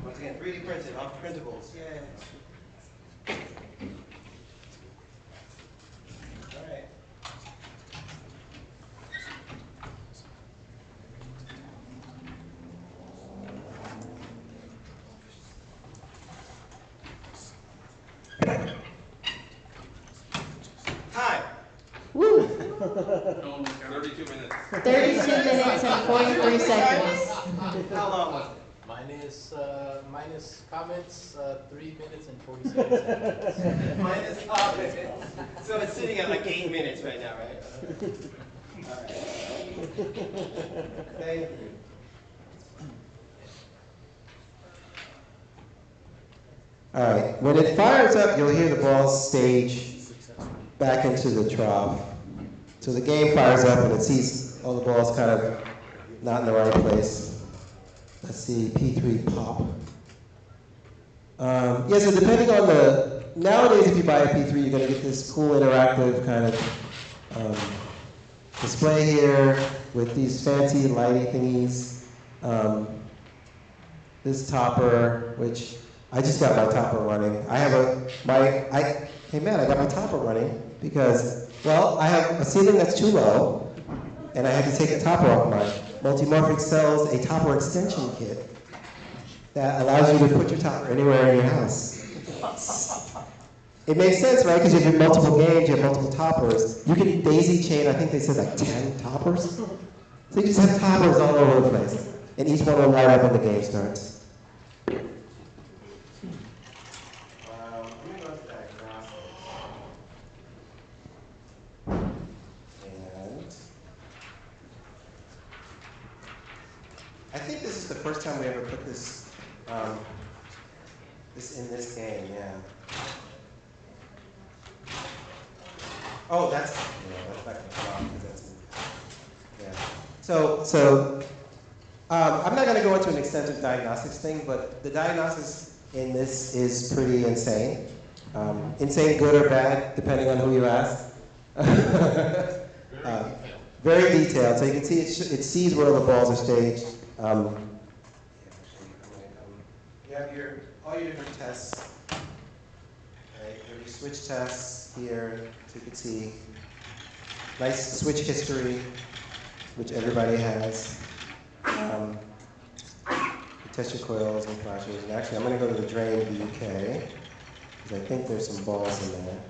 Once again, 3D printed off printables. Yeah. All right. Time. Woo! 32 minutes. 32 minutes and 43 seconds. How long was it? Minus comments, 3 minutes and 47 seconds. Minus comments. So it's sitting at like 8 minutes right now, right? All right. Thank you. All right. When it fires up, you'll hear the ball stage back into the trough. So the game fires up and it sees all the balls kind of not in the right place. Let's see, P3 pop. Yeah, so depending on nowadays if you buy a P3, you're gonna get this cool interactive kind of display here with these fancy lighty thingies. This topper, which I just got my topper running. Hey man, I got my topper running because, well, I have a ceiling that's too low and I had to take the topper off mine. Multimorphic sells a topper extension kit that allows you to put your topper anywhere in your house. It makes sense, right? Because you have multiple games, you have multiple toppers. You can daisy chain, I think they said like 10 toppers. So you just have toppers all over the place. And each one will light up when the game starts. I think this is the first time we ever put this in this game, yeah. Oh, that's not gonna come off because that's, yeah. So I'm not gonna go into an extensive diagnostics thing, but the diagnostics in this is pretty insane. Insane good or bad, depending on who you ask. Very detailed, so you can see it sees where all the balls are staged. You have all your different tests. Right? You have your switch tests here, so you can see nice switch history, which everybody has. You test your coils and flashers. And actually, I'm going to go to the drain of the UK, because I think there's some balls in there.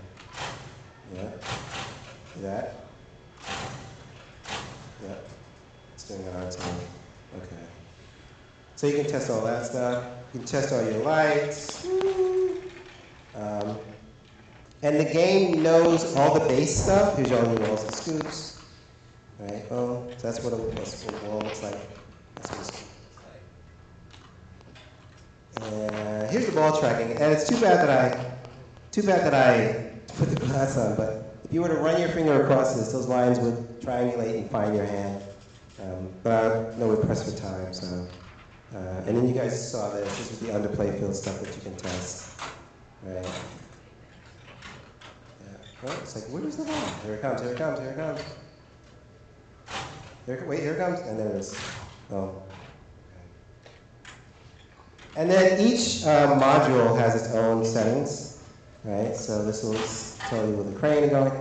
Yeah. See that? Yeah. It's doing a hard time. Okay. So you can test all that stuff. You can test all your lights. And the game knows all the base stuff. Here's all your walls and scoops. Right? Oh, so that's what a wall looks like. That's what it's like. And here's the ball tracking. And it's too bad that I put the glass on, but if you were to run your finger across this, those lines would triangulate and find your hand. But I know we're pressed for time, so. And then you guys saw this. This is the underplay field stuff that you can test. Right? Yeah. Oh, it's like, where's the ball? Here it comes, here it comes, here it comes. Wait, here it comes. And there it is. Oh. And then each module has its own settings. Right? So this will tell you where the crane is going.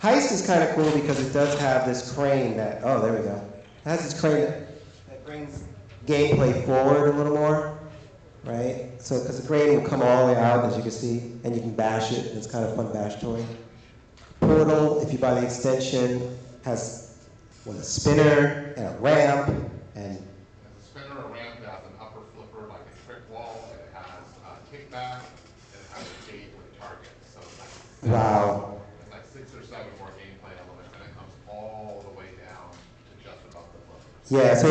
Heist is kind of cool because it does have this crane that, oh, there we go. It has this crane that brings gameplay forward a little more, right? So, because the crane will come all the way out, as you can see, and you can bash it. It's kind of a fun bash toy. Portal, if you buy the extension, has a spinner and a ramp, and a spinner, a ramp, it has an upper flipper like a trick wall, it has a kickback, and it has a gate with targets. So it's like wow. It's like 6 or 7 more gameplay elements, and it comes all the way down to just above the flipper. Yeah, so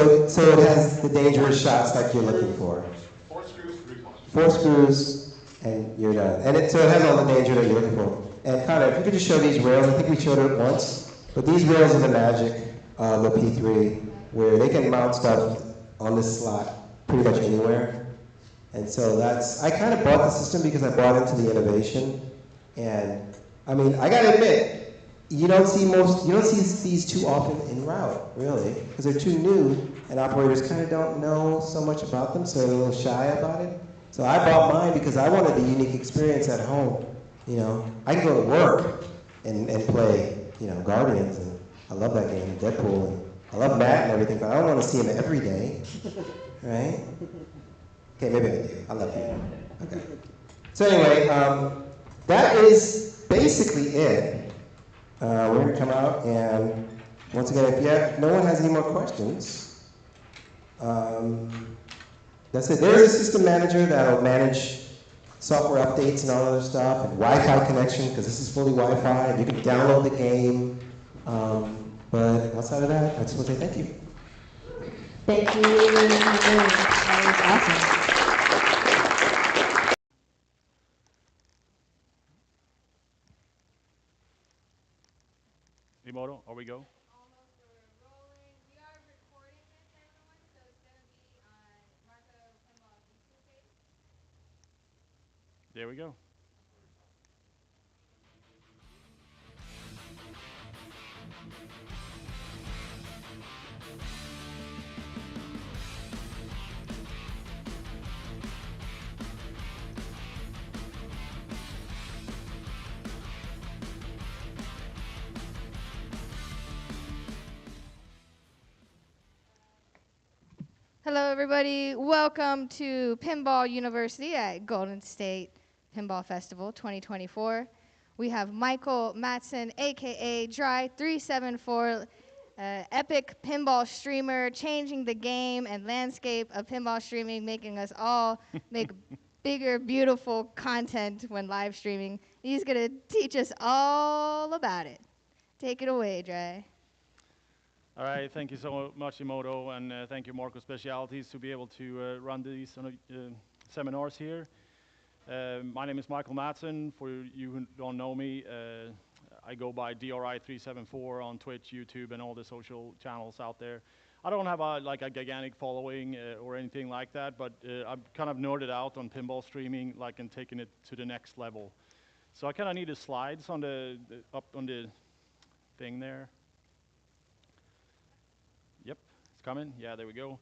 it has the dangerous shots like you're looking for. 4 screws, 3 punches. 4 screws, and you're done. And so it has all the danger that you're looking for. And Connor, if you could just show these rails, I think we showed it once, but these rails are the magic the P3, where they can mount stuff on this slot pretty much anywhere. And so I kind of bought the system because I bought into the innovation. And I mean, I gotta admit, you don't see these too often en route, really, because they're too new, and operators kind of don't know so much about them, so they're a little shy about it. So I bought mine because I wanted the unique experience at home. You know, I can go to work and play, Guardians, and I love that game, Deadpool, and I love Matt and everything, but I don't want to see him every day, right? Okay, maybe I do. I love you. Okay. So anyway, that is basically it. We're going to come out, and once again, if no one has any more questions, that's it. There's a system manager that'll manage software updates and all other stuff, and Wi-Fi connection, because this is fully Wi-Fi, and you can download the game. But outside of that, I just want to say thank you. Thank you. That was awesome. Remoto, are we go? Almost, we're rolling. We are recording this, everyone, so it's going to be on Marco Pinball's YouTube page. There we go. Hello, everybody. Welcome to Pinball University at Golden State Pinball Festival 2024. We have Michael Matson, a.k.a. Dry374, epic pinball streamer, changing the game and landscape of pinball streaming, making us all make bigger, beautiful content when live streaming. He's going to teach us all about it. Take it away, Dry. All right, thank you so much, Imoto, and thank you, Marco Specialities, to be able to run these seminars here. My name is Michael Matson. For you who don't know me, I go by DRI374 on Twitch, YouTube, and all the social channels out there. I don't have a gigantic following or anything like that, but I'm kind of nerded out on pinball streaming, and taking it to the next level. So I kind of need the slides on up on the thing there. It's coming? Yeah, there we go.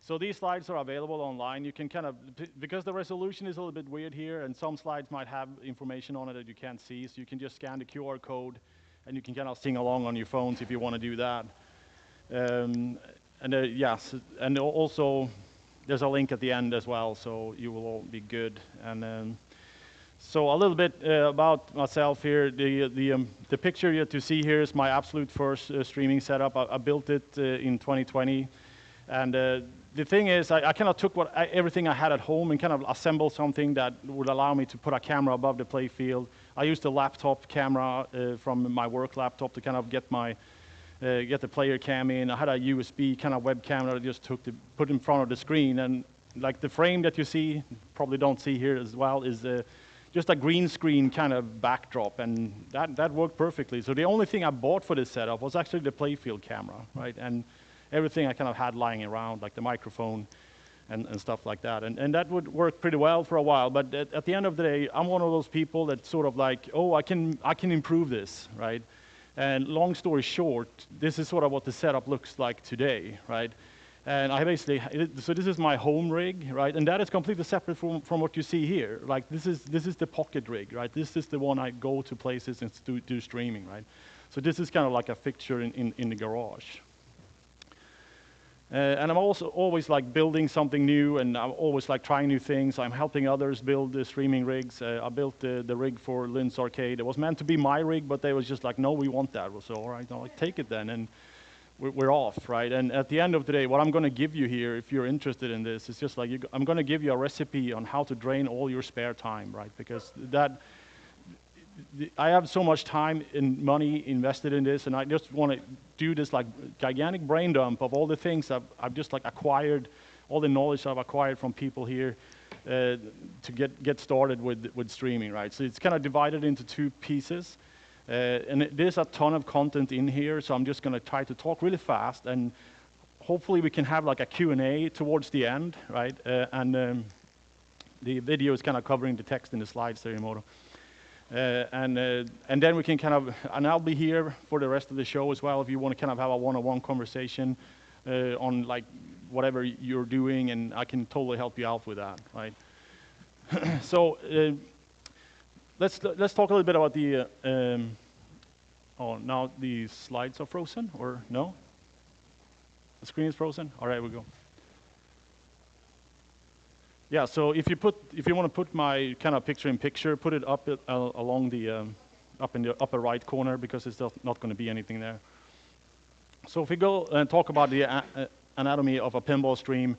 So these slides are available online. You can kind of, because the resolution is a little bit weird here, and some slides might have information on it that you can't see, so you can just scan the QR code, and you can kind of sing along on your phones if you want to do that. Yes, and also there's a link at the end as well, so you will all be good. And so a little bit about myself here. The picture you to see here is my absolute first streaming setup. I built it in 2020, and the thing is, I kind of took everything I had at home and kind of assembled something that would allow me to put a camera above the play field. I used a laptop camera from my work laptop to kind of get the player cam in. I had a USB kind of webcam that I just put in front of the screen, and like the frame that you see, probably don't see here as well, is just a green screen kind of backdrop, and that worked perfectly. So the only thing I bought for this setup was actually the playfield camera, right? And everything I kind of had lying around, like the microphone and stuff like that. And that would work pretty well for a while, but at the end of the day, I'm one of those people that sort of like, oh, I can improve this, right? And long story short, this is sort of what the setup looks like today, right? And I basically, so this is my home rig, right? And that is completely separate from what you see here. Like this is the pocket rig, right? This is the one I go to places and do streaming, right? So this is kind of like a fixture in the garage. And I'm also always like building something new, and I'm always like trying new things. I'm helping others build the streaming rigs. I built the rig for Lynn's Arcade. It was meant to be my rig, but they was just like, no, we want that. So all right, I'll like, take it then. And we're off, right? And at the end of the day, what I'm going to give you here, if you're interested in this, is just like I'm going to give you a recipe on how to drain all your spare time, right? Because I have so much time and money invested in this, and I just want to do this like gigantic brain dump of all the things I've just like acquired, all the knowledge I've acquired from people here to get started with streaming, right? So it's kind of divided into two pieces. And there's a ton of content in here, so I'm just going to try to talk really fast, and hopefully we can have like a Q&A towards the end, right? The video is kind of covering the text in the slides there, Yamamoto. And then we can kind of, and I'll be here for the rest of the show as well if you want to kind of have a one-on-one conversation on like whatever you're doing, and I can totally help you out with that, right? So let's talk a little bit about the. Oh, now the slides are frozen, or no? The screen is frozen. All right, we go. Yeah. So if you want to put my kind of picture-in-picture, put it up along the up in the upper right corner, because it's not going to be anything there. So if we go and talk about the anatomy of a pinball stream,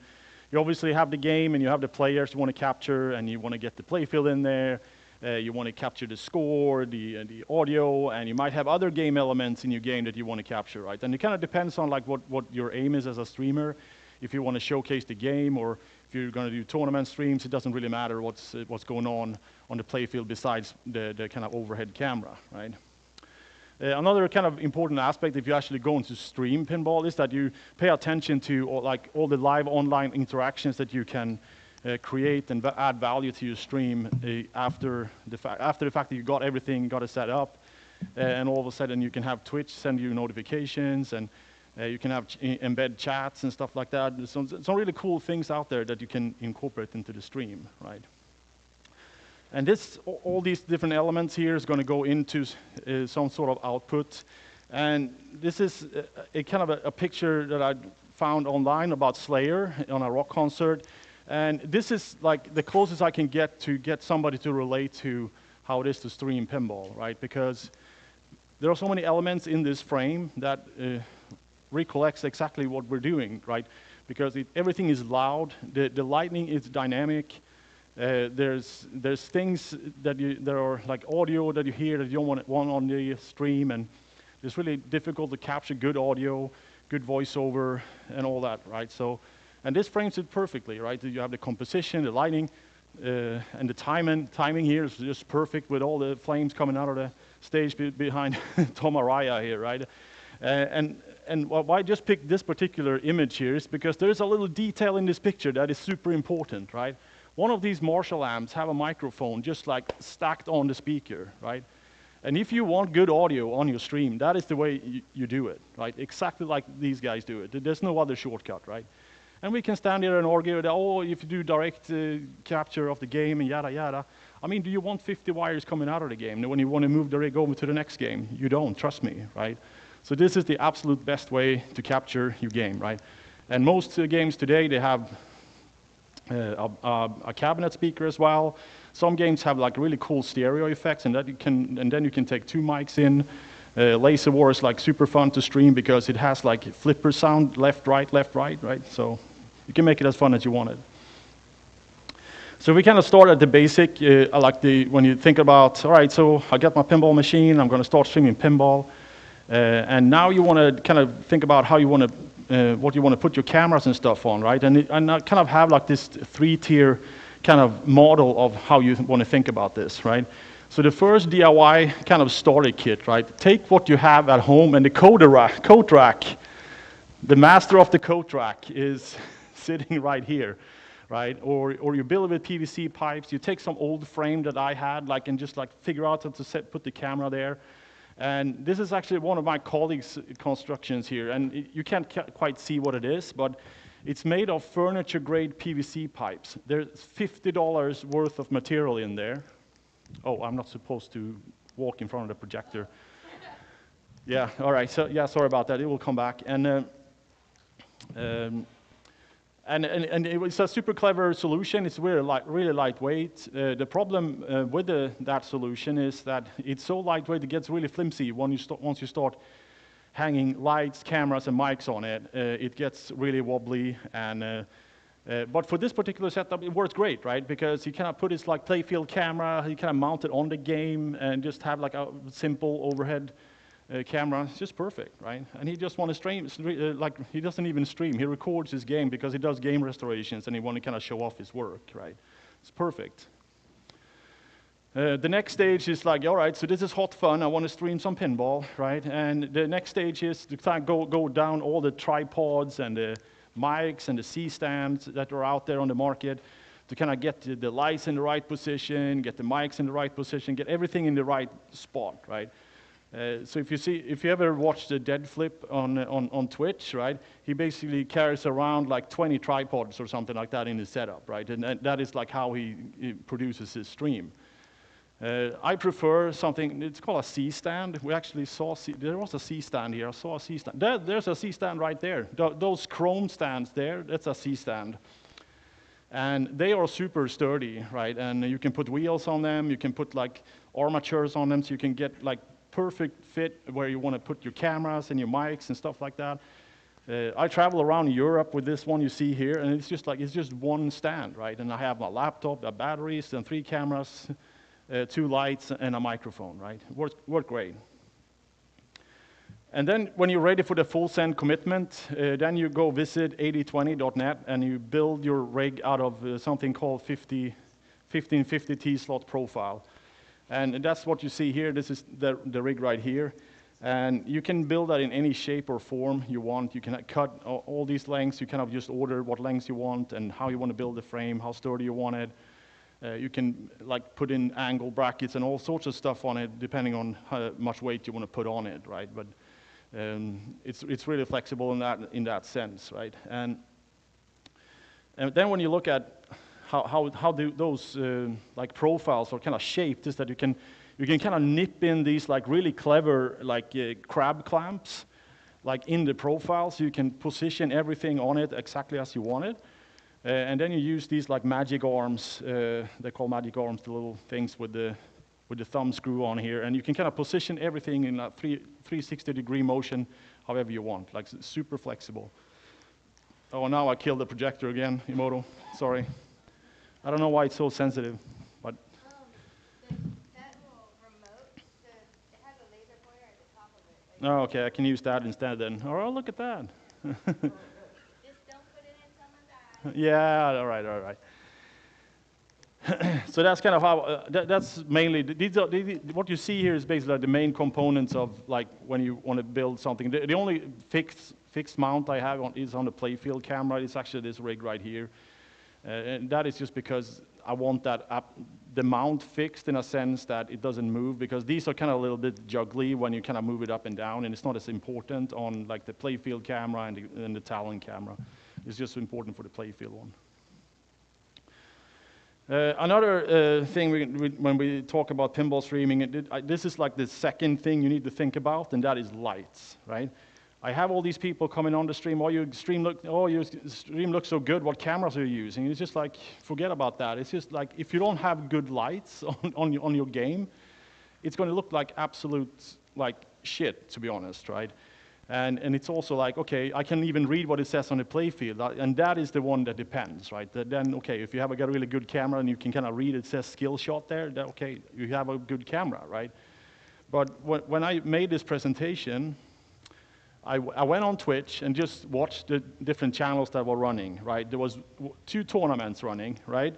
you obviously have the game and you have the players you want to capture, and you want to get the playfield in there. You want to capture the score, the audio, and you might have other game elements in your game that you want to capture, right? And it kind of depends on like what your aim is as a streamer. If you want to showcase the game, or if you're going to do tournament streams, it doesn't really matter what's going on the playfield besides the kind of overhead camera, right? Another kind of important aspect, if you actually go into stream pinball, is that you pay attention to all the live online interactions that you can create and add value to your stream after the fact that you got it set up, and all of a sudden you can have Twitch send you notifications, and you can have embed chats and stuff like that. There's some really cool things out there that you can incorporate into the stream, right? And all these different elements here is going to go into some sort of output. And this is a kind of a picture that I found online about Slayer on a rock concert. And this is like the closest I can get somebody to relate to how it is to stream pinball, right? Because there are so many elements in this frame that recollects exactly what we're doing, right? Because everything is loud, the lighting is dynamic. There's things there are like audio that you hear that you don't want on the stream, and it's really difficult to capture good audio, good voiceover, and all that, right? So, and this frames it perfectly, right? You have the composition, the lighting, and the timing here is just perfect with all the flames coming out of the stage behind Tom Araya here, right? And why I just picked this particular image here is because there's a little detail in this picture that is super important, right? One of these Marshall amps have a microphone just like stacked on the speaker, right? And if you want good audio on your stream, that is the way you do it, right? Exactly like these guys do it. There's no other shortcut, right? And we can stand here and argue that, oh, if you do direct capture of the game and yada yada. I mean, do you want 50 wires coming out of the game when you want to move the rig over to the next game? You don't, trust me, right? So this is the absolute best way to capture your game, right? And most games today, they have a cabinet speaker as well. Some games have like really cool stereo effects, and then you can take 2 mics in. Laser War is like super fun to stream because it has like flipper sound, left, right, right? So you can make it as fun as you want it. So we kind of start at the basic, when you think about, all right, so I got my pinball machine, I'm going to start streaming pinball. And now you want to kind of think about how you want to, what you want to put your cameras and stuff on, right? And I kind of have like this 3-tier kind of model of how you want to think about this, right? So the first DIY kind of starter kit, right? Take what you have at home, and the coat rack, the master of the coat rack is sitting right here, right? Or you build it with PVC pipes. You take some old frame that I had, and just figure out how to put the camera there. And this is actually one of my colleagues' constructions here, and you can't quite see what it is, but it's made of furniture-grade PVC pipes. There's $50 worth of material in there. Oh, I'm not supposed to walk in front of the projector. Yeah, all right, so yeah, sorry about that, it will come back. And it was a super clever solution. It's really lightweight. The problem with that solution is that it's so lightweight it gets really flimsy once you start hanging lights, cameras, and mics on it. It gets really wobbly. But for this particular setup, it works great, right? Because you kind of put this playfield camera, you kind of mount it on the game, and just have a simple overhead camera. It's just perfect, right? And he just want to stream, he doesn't even stream. He records his game because he does game restorations, and he want to kind of show off his work, right? It's perfect. The next stage is all right, so this is hot fun. I want to stream some pinball, right? And the next stage is to kind of go down all the tripods and the mics and the C-stands that are out there on the market to kind of get the lights in the right position, get the mics in the right position, get everything in the right spot, right? So if you ever watch the Dead Flip on Twitch, right? He basically carries around 20 tripods or something like that in his setup, right? And that is how he produces his stream. I prefer something, it's called a C-stand. We actually saw, there was a C-stand here. I saw a C-stand. There's a C-stand right there. Those chrome stands there, that's a C-stand. And they are super sturdy, right? And you can put wheels on them, you can put armatures on them, so you can get perfect fit where you want to put your cameras and your mics and stuff like that. I travel around Europe with this one you see here, and it's just one stand, right? And I have my laptop, the batteries, and 3 cameras, 2 lights, and a microphone, right? Work great. And then when you're ready for the full send commitment, then you go visit 8020.net and you build your rig out of something called 1550 T-slot profile. And that's what you see here. This is the rig right here. And you can build that in any shape or form you want. You can cut all these lengths. You kind of just order what lengths you want and how you want to build the frame, how sturdy you want it. You can put in angle brackets and all sorts of stuff on it, depending on how much weight you want to put on it, right? But it's really flexible in that sense, right? And then when you look at how those profiles are kind of shaped, is that you can kind of nip in these really clever crab clamps in the profile, so you can position everything on it exactly as you want it. And then you use these magic arms. They're called magic arms, the little things with the thumb screw on here, and you can kind of position everything in a 360-degree motion, however you want. Super flexible. Oh, now I killed the projector again, Emoto. Sorry. I don't know why it's so sensitive, but. That little remote, it has a laser pointer at the top of it. Oh, okay, I can use that instead then. Oh, look at that. Just don't put it in some of that. Yeah, all right. So that's kind of how, that's mainly, what you see here is basically the main components of when you want to build something. The only fixed mount I have is on the playfield camera. It's actually this rig right here. And that is just because I want the mount fixed in a sense that it doesn't move, because these are kind of a little bit juggly when you kind of move it up and down, and it's not as important on like the playfield camera and the Talon camera. It's just important for the playfield one. Another thing when we talk about pinball streaming, this is like the second thing you need to think about, and that is lights, right? I have all these people coming on the stream. Your stream looks so good. What cameras are you using? It's just like, forget about that. It's just like, if you don't have good lights on your game, it's going to look like absolute like shit, to be honest, right? And it's also like, okay, I can even read what it says on the playfield, and that is the one that depends, right? Then, okay, if you have a really good camera and you can kind of read it says skill shot there, then okay, you have a good camera, right? But when I made this presentation, I went on Twitch and just watched the different channels that were running, right? There was 2 tournaments running, right?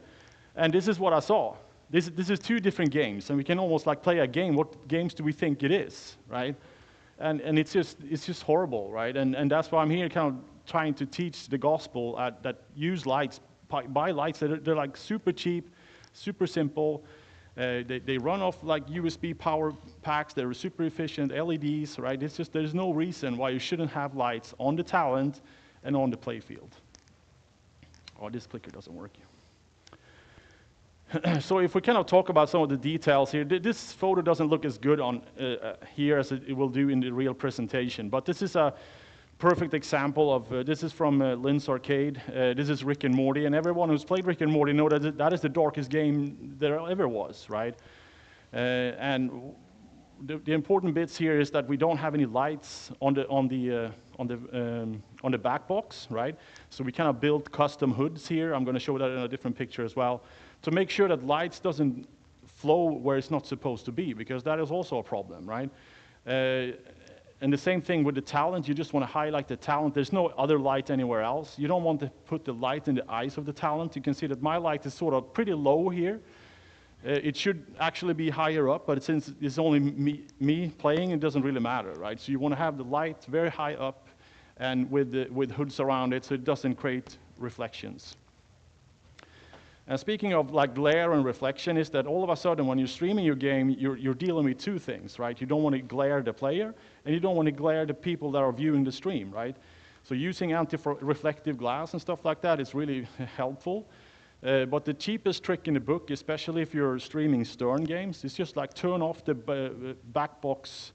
And this is what I saw. This is 2 different games, and we can almost like play a game. What games do we think it is, right? And it's just horrible, right? And that's why I'm here kind of trying to teach the gospel that use lights, buy lights they're like super cheap, super simple. They run off like USB power packs. They're super efficient, LEDs, right? It's just, there's no reason why you shouldn't have lights on the talent and on the playfield. Oh, this clicker doesn't work. So if we kind of talk about some of the details here, this photo doesn't look as good on here as it will do in the real presentation, but this is a perfect example of, this is from Lynn's Arcade. This is Rick and Morty, and everyone who's played Rick and Morty know that that is the darkest game there ever was, right? And the important bits here is that we don't have any lights on the back box, right? So we kind of built custom hoods here. I'm going to show that in a different picture as well, to make sure that lights doesn't flow where it's not supposed to be, because that is also a problem, right? And the same thing with the talent. You just want to highlight the talent. There's no other light anywhere else. You don't want to put the light in the eyes of the talent. You can see that my light is sort of pretty low here. It should actually be higher up, but since it's only me playing, it doesn't really matter, right? So you want to have the light very high up and with hoods around it so it doesn't create reflections. And speaking of like glare and reflection, is that all of a sudden when you're streaming your game, you're dealing with 2 things, right? You don't want to glare the player, and you don't want to glare the people that are viewing the stream, right? So using anti-reflective glass and stuff like that is really helpful. But the cheapest trick in the book, especially if you're streaming Stern games, is just like turn off the back box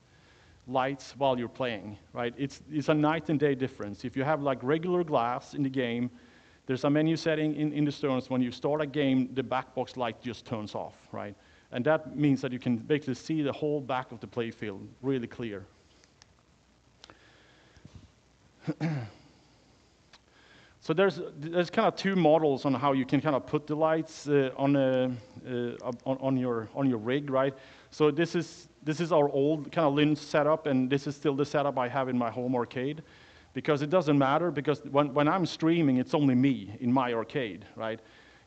lights while you're playing, right? It's a night and day difference. If you have like regular glass in the game, there's a menu setting in the Sterns. When you start a game, the back box light just turns off, right? And that means that you can basically see the whole back of the playfield really clear. So there's kind of 2 models on how you can kind of put the lights on your rig, right? So this is our old kind of Lynn setup, and this is still the setup I have in my home arcade. Because it doesn't matter, because when I'm streaming, it's only me in my arcade, right?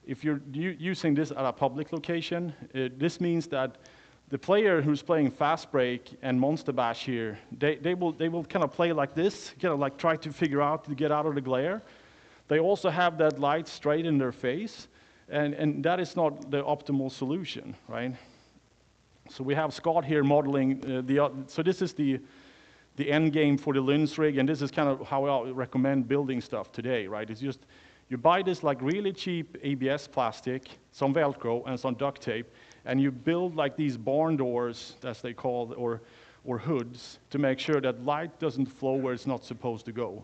If you're using this at a public location, this means that the player who's playing Fast Break and Monster Bash here, they will kind of play like this, kind of like try to figure out to get out of the glare. They also have that light straight in their face, and that is not the optimal solution, right? So we have Scott here modeling so this is the end game for the Lynn's rig, and this is kind of how I recommend building stuff today, right? It's just, you buy this like really cheap ABS plastic, some Velcro, and some duct tape, and you build like these barn doors, as they call, or hoods, to make sure that light doesn't flow where it's not supposed to go.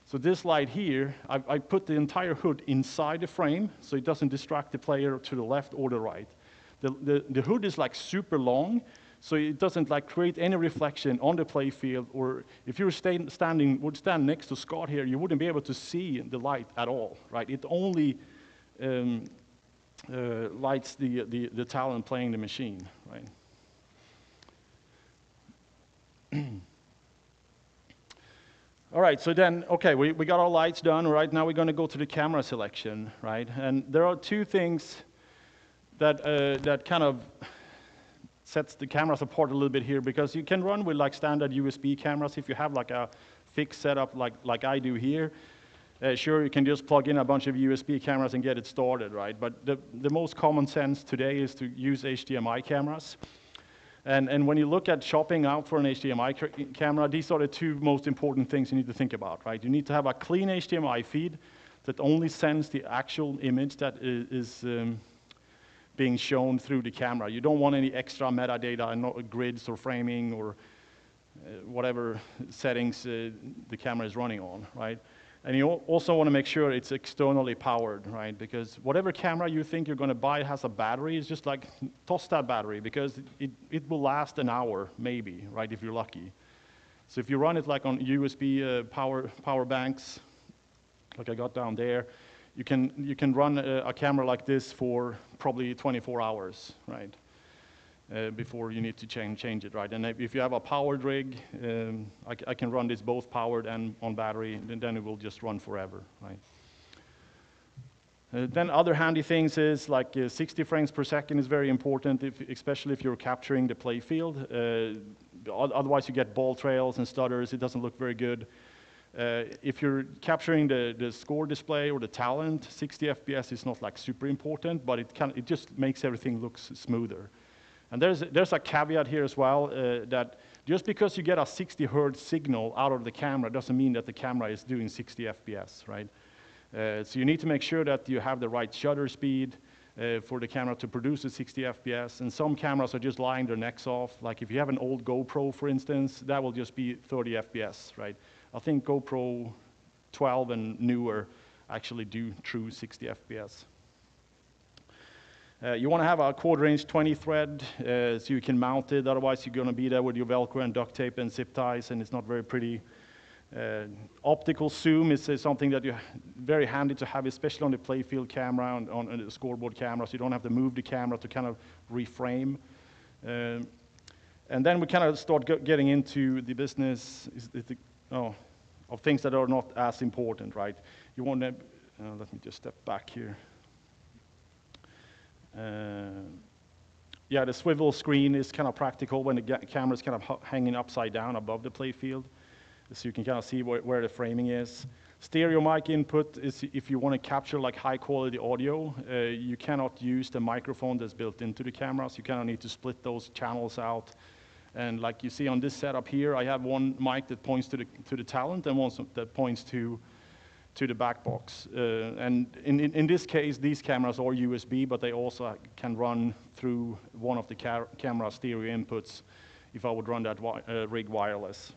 So this light here, I put the entire hood inside the frame, so it doesn't distract the player to the left or the right. The hood is like super long, so it doesn't like create any reflection on the play field, or if you would stand next to Scott here, you wouldn't be able to see the light at all, right? It only lights the talent playing the machine, right? All right, so then, okay, we got our lights done, right? Now we're going to go to the camera selection, right? And there are 2 things that kind of sets the cameras apart a little bit here, because you can run with like standard USB cameras if you have like a fixed setup like I do here. Sure, you can just plug in a bunch of USB cameras and get it started, right? But the most common sense today is to use HDMI cameras. And when you look at shopping out for an HDMI camera, these are the two most important things you need to think about, right? You need to have a clean HDMI feed that only sends the actual image that is being shown through the camera. You don't want any extra metadata, not grids or framing or whatever settings the camera is running on, right? And you also want to make sure it's externally powered, right? Because whatever camera you think you're going to buy has a battery, it's just like, toss that battery, because it will last an hour, maybe, right, if you're lucky. So if you run it like on USB power banks, like I got down there, you can run a camera like this for probably 24 hours, right? Before you need to change it, right? And if you have a powered rig, I can run this both powered and on battery, and then it will just run forever, right? Then other handy things is like 60 frames per second is very important, especially if you're capturing the play field. Otherwise you get ball trails and stutters, it doesn't look very good. If you're capturing the score display or the talent, 60 FPS is not like super important, but it just makes everything look smoother. And there's a caveat here as well, that just because you get a 60 hertz signal out of the camera doesn't mean that the camera is doing 60 FPS, right? So you need to make sure that you have the right shutter speed for the camera to produce a 60 FPS. And some cameras are just lying their necks off. Like if you have an old GoPro, for instance, that will just be 30 FPS, right? I think GoPro 12 and newer actually do true 60 FPS. You want to have a quarter-inch 20 thread so you can mount it. Otherwise, you're going to be there with your Velcro and duct tape and zip ties, and it's not very pretty. Optical zoom is something that you're very handy to have, especially on the playfield camera, on the scoreboard camera, so you don't have to move the camera to kind of reframe. And then we kind of start getting into the business of things that are not as important, right? You want to, let me just step back here. Yeah, the swivel screen is kind of practical when the camera is kind of hanging upside down above the playfield, so you can kind of see where the framing is. Stereo mic input is if you want to capture like high quality audio, you cannot use the microphone that's built into the camera, so you kind of need to split those channels out. And like you see on this setup here, I have one mic that points to the talent and one that points to the back box. And in this case, these cameras are USB, but they also can run through one of the camera stereo inputs if I would run that rig wireless.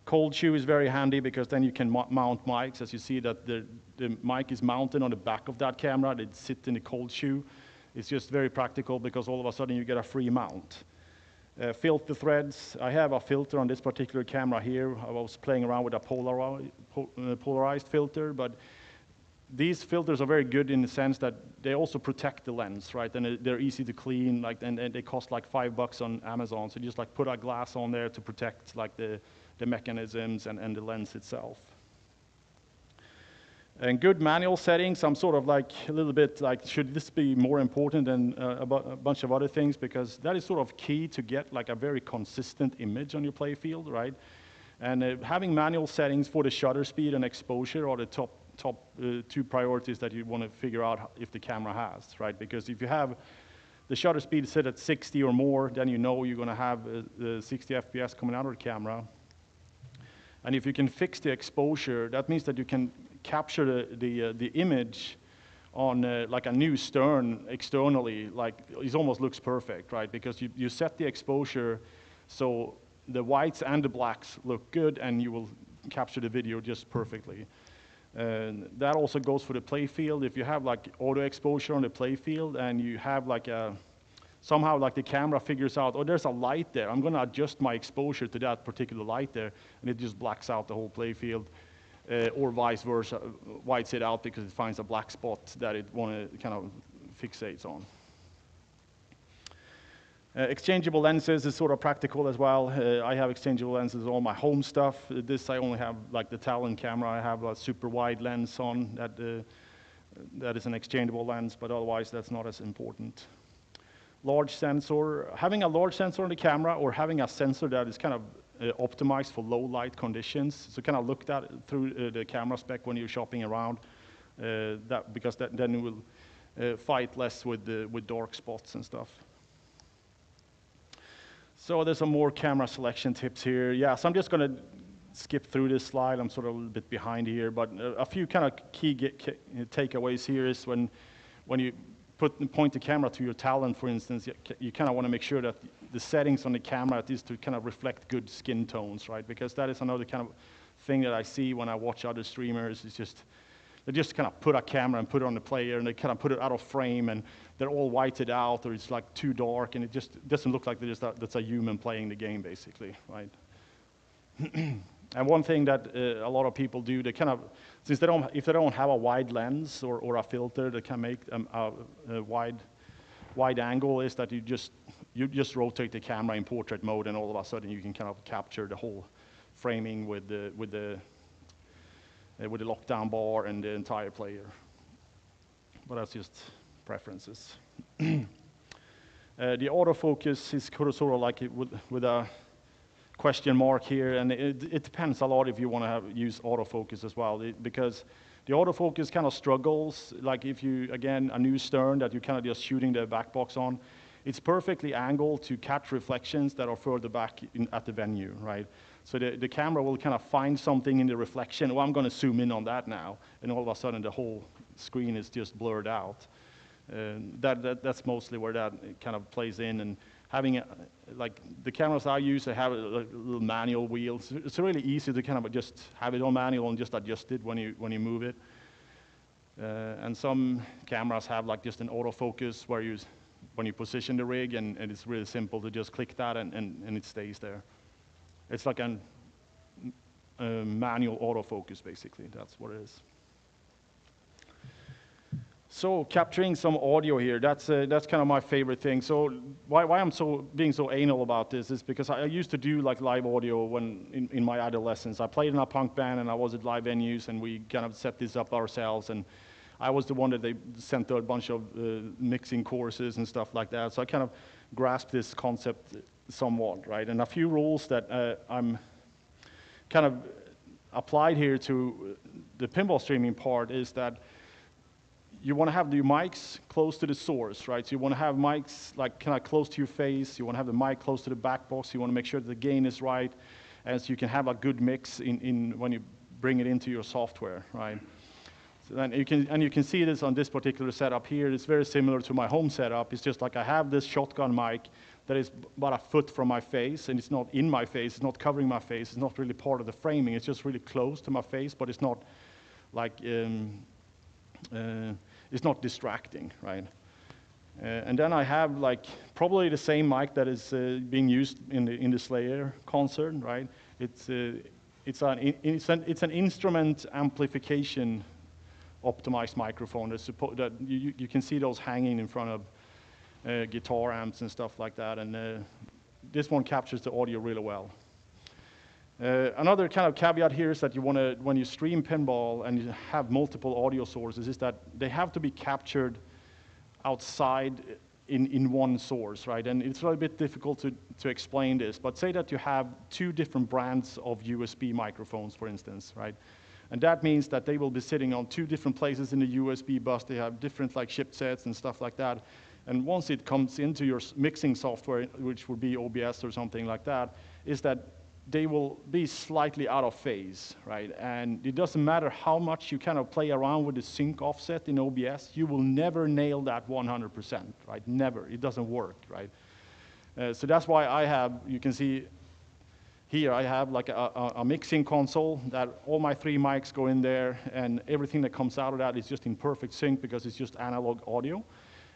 Cold shoe is very handy because then you can mount mics. As you see that the mic is mounted on the back of that camera, it sits in the cold shoe. It's just very practical because all of a sudden you get a free mount. Filter threads. I have a filter on this particular camera here. I was playing around with a polarized filter, but these filters are very good in the sense that they also protect the lens, right? And they're easy to clean, and they cost like $5 on Amazon. So you just like put a glass on there to protect like the mechanisms and the lens itself. And good manual settings, I'm sort of like a little bit like, should this be more important than a bunch of other things? Because that is sort of key to get like a very consistent image on your playfield, right? And having manual settings for the shutter speed and exposure are the top two priorities that you want to figure out if the camera has, right? Because if you have the shutter speed set at 60 or more, then you know you're going to have 60 FPS coming out of the camera. And if you can fix the exposure, that means that you can capture the image on like a new stern externally, like it almost looks perfect, right? Because you set the exposure so the whites and the blacks look good, and you will capture the video just perfectly. And that also goes for the playfield. If you have like auto exposure on the playfield and you have like somehow like the camera figures out, oh, there's a light there, I'm going to adjust my exposure to that particular light there, and it just blacks out the whole playfield. Or vice versa, whites it out because it finds a black spot that it want to kind of fixates on. Exchangeable lenses is sort of practical as well. I have exchangeable lenses on all my home stuff. This I only have like the Talon camera. I have a super wide lens on that is an exchangeable lens, but otherwise that's not as important. Large sensor, having a large sensor on the camera or having a sensor that is kind of optimized for low light conditions. So kind of look that through the camera spec when you're shopping around, because then it will fight less with dark spots and stuff. So there's some more camera selection tips here. Yeah, so I'm just going to skip through this slide. I'm sort of a little bit behind here, but a few kind of key takeaways here is when you point the camera to your talent, for instance, you kind of want to make sure that the settings on the camera is to kind of reflect good skin tones, right? Because that is another kind of thing that I see when I watch other streamers. It's just they just kind of put a camera and put it on the player, and they kind of put it out of frame, and they're all whited out, or it's like too dark, and it just doesn't look like that's a human playing the game, basically, right? And one thing that a lot of people do, they kind of, if they don't have a wide lens or a filter that can make a wide angle, is that you just rotate the camera in portrait mode, and all of a sudden you can kind of capture the whole framing with the lockdown bar and the entire player. But that's just preferences. The autofocus is sort of like with a question mark here, and it depends a lot if you want to use autofocus as well, because the autofocus kind of struggles, like if you, again, a new stern that you're kind of just shooting the back box on, it's perfectly angled to catch reflections that are further back at the venue, right? So the camera will kind of find something in the reflection, oh, I'm going to zoom in on that now, and all of a sudden the whole screen is just blurred out. That's mostly where that kind of plays in, and having like the cameras I use, they have a little manual wheel. It's really easy to kind of just have it on manual and just adjust it when you move it. And some cameras have like just an autofocus where when you position the rig, and it's really simple to just click that and it stays there. It's like a manual autofocus, basically. That's what it is. So capturing some audio here, that's kind of my favorite thing. So why I'm being so anal about this is because I used to do like live audio when in my adolescence. I played in a punk band, and I was at live venues, and we kind of set this up ourselves, and I was the one that they sent a bunch of mixing courses and stuff like that. So I kind of grasped this concept somewhat, right? And a few rules that I'm kind of applied here to the pinball streaming part is that you want to have your mics close to the source, right? So you want to have mics like kind of close to your face. You want to have the mic close to the back box. You want to make sure that the gain is right, and so you can have a good mix in when you bring it into your software, right? So then you can see this on this particular setup here. It's very similar to my home setup. It's just like I have this shotgun mic that is about a foot from my face, and it's not in my face. It's not covering my face. It's not really part of the framing. It's just really close to my face, but it's not like it's not distracting, right? And then I have like probably the same mic that is being used in the Slayer concert, right? It's an instrument amplification optimized microphone that you can see those hanging in front of guitar amps and stuff like that, and this one captures the audio really well. Another kind of caveat here is that you want to, when you stream pinball and you have multiple audio sources, is that they have to be captured outside in one source, right? And it's a little bit difficult to explain this, but say that you have two different brands of USB microphones, for instance, right? And that means that they will be sitting on two different places in the USB bus. They have different like chipsets and stuff like that. And once it comes into your mixing software, which would be OBS or something like that, is that they will be slightly out of phase, right? And it doesn't matter how much you kind of play around with the sync offset in OBS, you will never nail that 100%, right? Never. It doesn't work, right? So that's why I have, you can see here, I have like a mixing console that all my 3 mics go in there, and everything that comes out of that is just in perfect sync because it's just analog audio.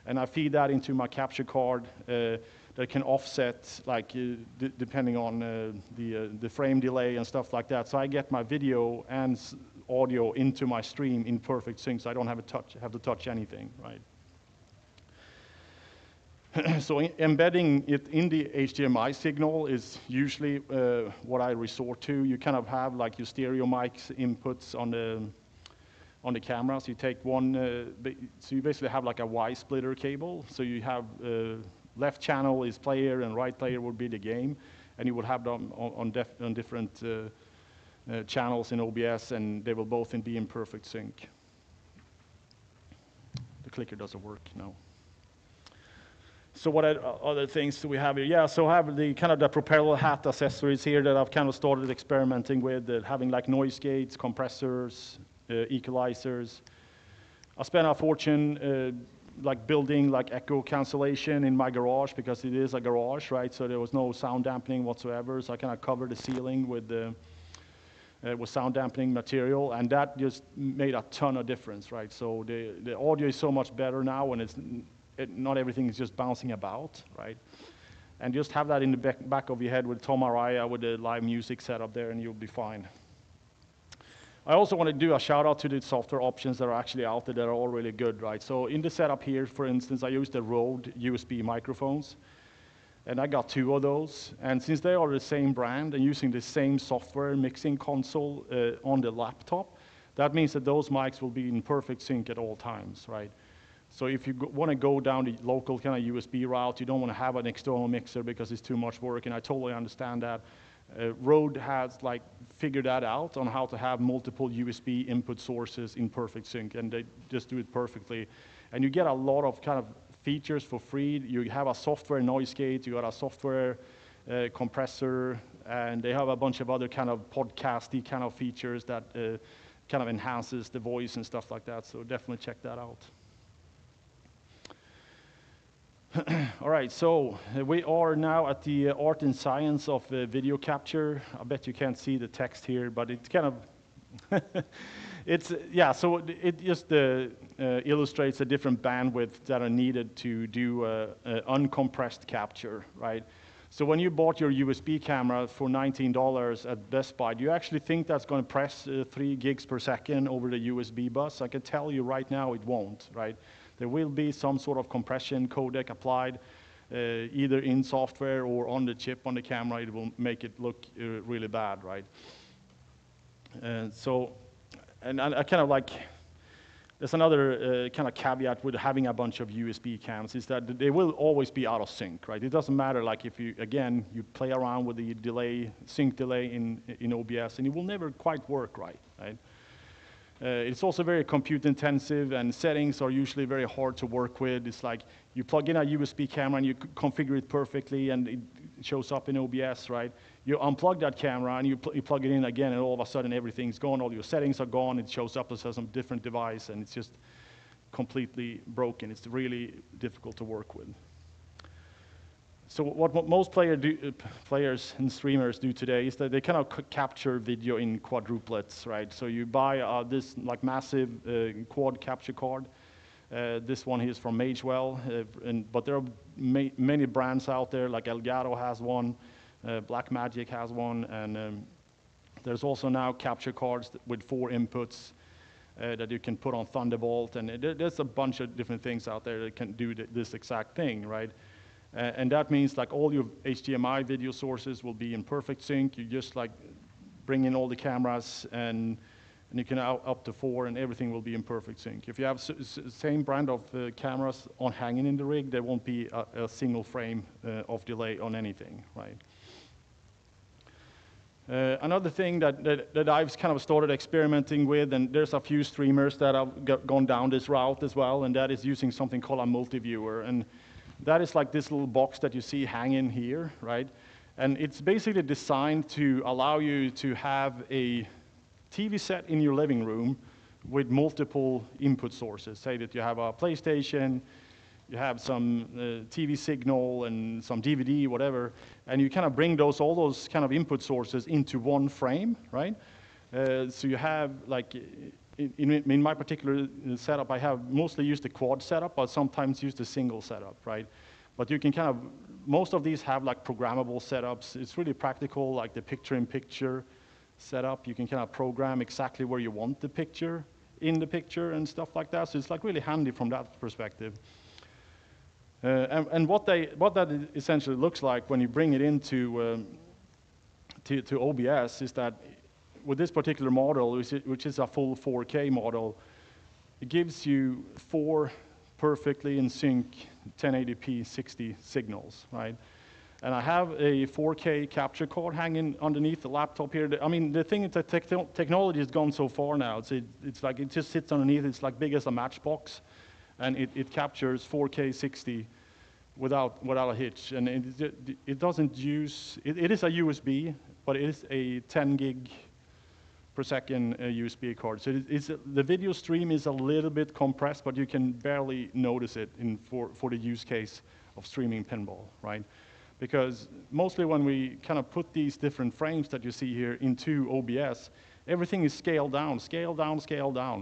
And I feed that into my capture card that can offset, like depending on the frame delay and stuff like that. So I get my video and audio into my stream in perfect sync, so I don't have to touch anything, right? So embedding it in the HDMI signal is usually what I resort to. You kind of have like your stereo mics inputs on the camera. So you take one, so you basically have like a Y splitter cable. So you have left channel is player and right player would be the game. and you will have them on different channels in OBS, and they will both be in perfect sync. The clicker doesn't work now. So what other things do we have here? Yeah, so I have the kind of the propeller hat accessories here that I've kind of started experimenting with, having like noise gates, compressors, equalizers. I spent a fortune like building like echo cancellation in my garage, because it is a garage, right? So there was no sound dampening whatsoever. So I kind of covered the ceiling with sound dampening material, and that just made a ton of difference, right? So the audio is so much better now when not everything is just bouncing about, right? And just have that in the back of your head with Tom Araya with the live music setup there, and you'll be fine. I also want to do a shout out to the software options that are actually out there that are all really good, right? So in the setup here, for instance, I used the Rode USB microphones, and I got 2 of those. And since they are the same brand and using the same software mixing console on the laptop, that means that those mics will be in perfect sync at all times, right? So if you want to go down the local kind of USB route, you don't want to have an external mixer because it's too much work, and I totally understand that. Rode has like figured that out on how to have multiple USB input sources in perfect sync, and they just do it perfectly. And you get a lot of kind of features for free. You have a software noise gate, you got a software compressor, and they have a bunch of other kind of podcasty kind of features that kind of enhances the voice and stuff like that. So definitely check that out. All right, so we are now at the art and science of video capture. I bet you can't see the text here, but it's kind of, so it just illustrates the different bandwidth that are needed to do uncompressed capture, right? So when you bought your USB camera for $19 at Best Buy, do you actually think that's going to press 3 gigs per second over the USB bus? I can tell you right now it won't, right? There will be some sort of compression codec applied, either in software or on the chip on the camera. It will make it look really bad, right? And I kind of like, there's another kind of caveat with having a bunch of USB cams, is that they will always be out of sync, right? It doesn't matter, like if you play around with the delay, sync delay in OBS, and it will never quite work right? It's also very compute intensive, and settings are usually very hard to work with. It's like you plug in a USB camera and you configure it perfectly and it shows up in OBS, right? You unplug that camera and you plug it in again, and all of a sudden everything's gone, all your settings are gone, it shows up as some different device, and it's just completely broken. It's really difficult to work with. So what most players and streamers do today is that they kind of capture video in quadruplets, right? So you buy this like massive quad capture card. This one here is from Magewell, but there are many brands out there, like Elgato has one, Blackmagic has one, and there's also now capture cards with 4 inputs that you can put on Thunderbolt, and there's a bunch of different things out there that can do this exact thing, right? And that means like all your HDMI video sources will be in perfect sync. You just like bring in all the cameras, and you can up to 4, and everything will be in perfect sync. If you have same brand of cameras on hanging in the rig, there won't be a single frame of delay on anything, right? Another thing that I've kind of started experimenting with, and there's a few streamers that have gone down this route as well, and that is using something called a multi-viewer. And that is like this little box that you see hanging here, right? And it's basically designed to allow you to have a TV set in your living room with multiple input sources. Say that you have a PlayStation, you have some TV signal and some DVD, whatever, and you kind of bring all those kind of input sources into one frame, right? So you have like, in my particular setup, I have mostly used the quad setup, but sometimes use the single setup, right? But you can kind of, most of these have like programmable setups. It's really practical, like the picture-in-picture setup. You can kind of program exactly where you want the picture in the picture and stuff like that. So it's like really handy from that perspective. And what that essentially looks like when you bring it into to OBS is that with this particular model, which is a full 4K model, it gives you 4 perfectly in sync 1080p 60 signals, right? And I have a 4K capture card hanging underneath the laptop here. I mean, the thing is that technology has gone so far now. It's like it just sits underneath. It's like big as a matchbox, and it captures 4K 60 without a hitch. And it doesn't use. It is a USB, but it is a 10 gig per second USB card. So the video stream is a little bit compressed, but you can barely notice it for the use case of streaming pinball, right? Because mostly when we kind of put these different frames that you see here into OBS, everything is scaled down,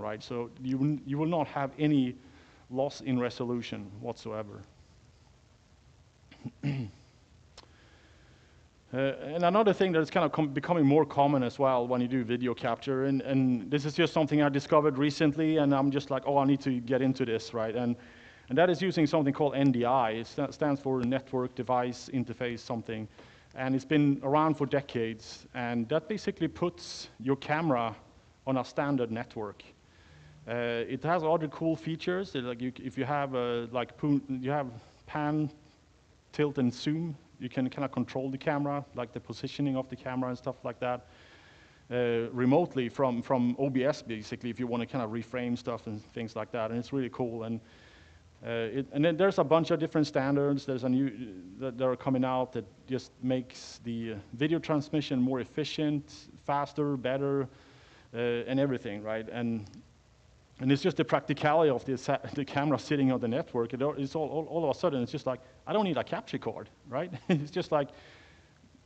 right? So you will not have any loss in resolution whatsoever. And another thing that is kind of becoming more common as well when you do video capture, and this is just something I discovered recently, and I'm just like, oh, I need to get into this, right? And that is using something called NDI. It stands for Network Device Interface something, and it's been around for decades, and that basically puts your camera on a standard network. It has other cool features, like if you have you have pan, tilt, and zoom. You can kind of control the camera, like the positioning of the camera and stuff like that, remotely from OBS, basically, if you want to kind of reframe stuff and things like that, and it's really cool. And then there's a bunch of different standards. There's a new that are coming out that just makes the video transmission more efficient, faster, better, and everything, right? And it's just the practicality of the camera sitting on the network. It's all of a sudden, it's just like, I don't need a capture card, right? It's just like,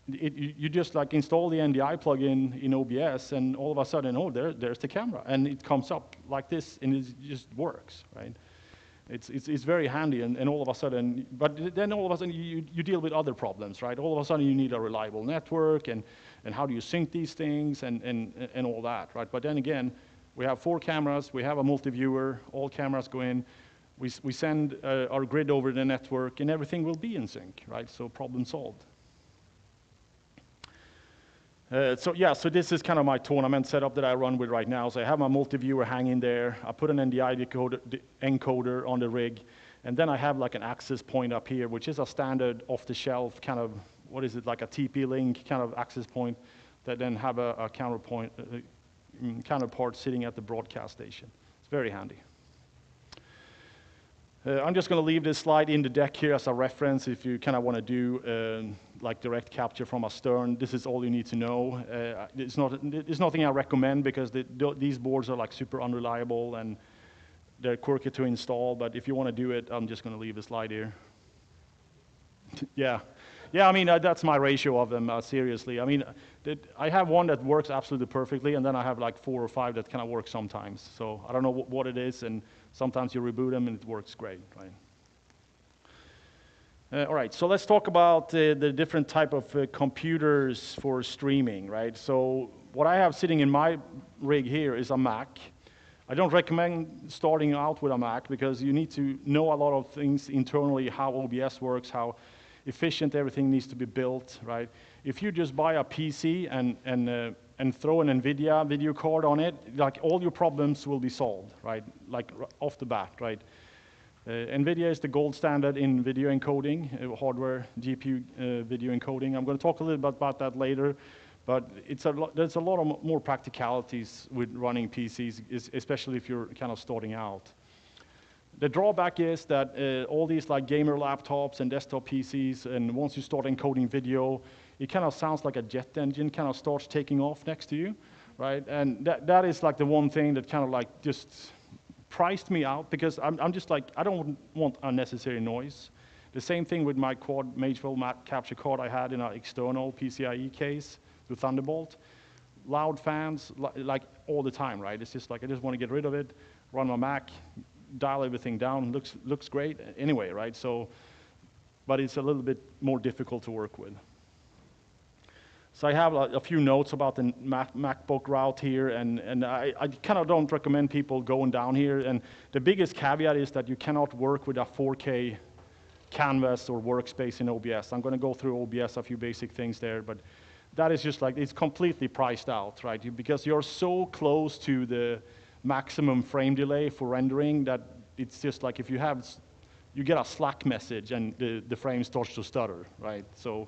you just like install the NDI plugin in OBS, and all of a sudden, oh, there's the camera. And it comes up like this, and it just works, right? It's very handy, and all of a sudden, but then all of a sudden, you deal with other problems, right? All of a sudden, you need a reliable network, and how do you sync these things, and all that, right? But then again, we have 4 cameras, we have a multi-viewer, all cameras go in, we send our grid over the network, and everything will be in sync, right? So problem solved. So this is kind of my tournament setup that I run with right now. So I have my multi-viewer hanging there, I put an NDI encoder on the rig, and then I have like an access point up here, which is a standard off-the-shelf kind of, what is it, like a TP-Link kind of access point that then have a counterpart sitting at the broadcast station. It's very handy. I'm just going to leave this slide in the deck here as a reference if you kind of want to do like direct capture from a stern. This is all you need to know. It's nothing I recommend because these boards are like super unreliable and they're quirky to install, but if you want to do it, I'm just going to leave the slide here. Yeah, I mean, that's my ratio of them, seriously. I mean, I have one that works absolutely perfectly, and then I have like 4 or 5 that kind of work sometimes. So I don't know what it is, and sometimes you reboot them and it works great, right? All right, so let's talk about the different type of computers for streaming, right? So what I have sitting in my rig here is a Mac. I don't recommend starting out with a Mac because you need to know a lot of things internally, how OBS works, how efficient everything needs to be built, right? If you just buy a PC and throw an NVIDIA video card on it, like all your problems will be solved, right? Like off the bat, right? NVIDIA is the gold standard in video encoding, hardware, GPU video encoding. I'm going to talk a little bit about that later, but there's a lot of more practicalities with running PCs, especially if you're kind of starting out. The drawback is that all these like gamer laptops and desktop PCs, and once you start encoding video, it kind of sounds like a jet engine kind of starts taking off next to you, right? And that is like the one thing that kind of like just priced me out because I'm just like, I don't want unnecessary noise. The same thing with my quad Mageville capture card I had in an external PCIe case to Thunderbolt. Loud fans, like all the time, right? It's just like, I just want to get rid of it, run my Mac, dial everything down, looks great anyway, right? So, but it's a little bit more difficult to work with. So I have a few notes about the MacBook route here, and I kind of don't recommend people going down here. And the biggest caveat is that you cannot work with a 4K canvas or workspace in OBS. I'm going to go through OBS, a few basic things there, but that is just like, it's completely priced out, right? Because you're so close to the maximum frame delay for rendering that it's just like if you you get a Slack message and the frame starts to stutter, right? So,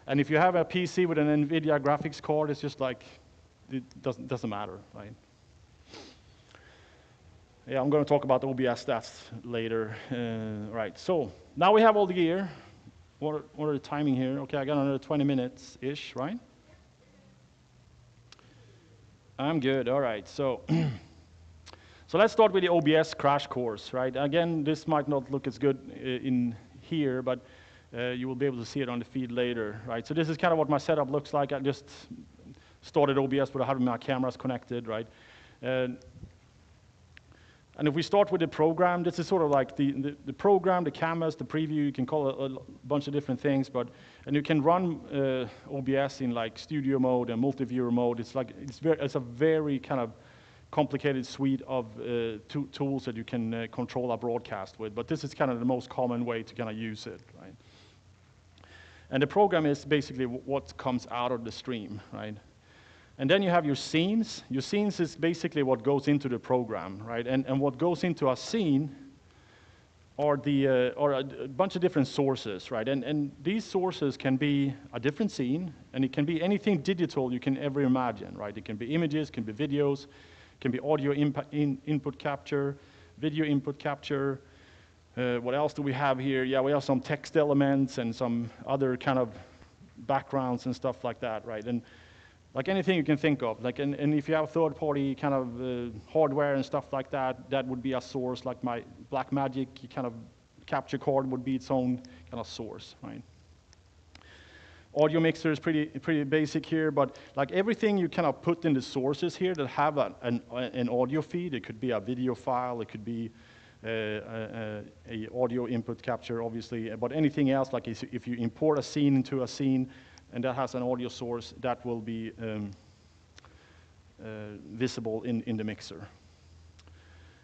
and if you have a PC with an NVIDIA graphics card, it's just like, it doesn't matter, right? Yeah, I'm going to talk about OBS stats later. Right, so now we have all the gear. What are the timing here? Okay, I got another 20 minutes-ish, right? I'm good, all right. So, so let's start with the OBS crash course, right? Again, this might not look as good in here, but you will be able to see it on the feed later, right? So this is kind of what my setup looks like. I just started OBS without having my cameras connected, right? And if we start with the program, this is sort of like the program, the cameras, the preview, you can call it a bunch of different things, and you can run OBS in like studio mode and multi-viewer mode. It's a very kind of complicated suite of tools that you can control a broadcast with, but this is kind of the most common way to kind of use it, right? And the program is basically what comes out of the stream, right? And then you have your scenes. Your scenes is basically what goes into the program, right? And what goes into a scene are a bunch of different sources, right? And these sources can be a different scene, and it can be anything digital you can ever imagine, right? It can be images, can be videos, can be audio input capture, video input capture. What else do we have here? Yeah, we have some text elements and some other kind of backgrounds and stuff like that, right? And like anything you can think of, like, and if you have third-party kind of hardware and stuff like that, that would be a source. Like my Blackmagic kind of capture card would be its own kind of source, right? Audio mixer is pretty basic here, but like everything you kind of put in the sources here that have an audio feed. It could be a video file, it could be a audio input capture, obviously, but anything else, like if you import a scene into a scene, and that has an audio source, that will be visible in the mixer.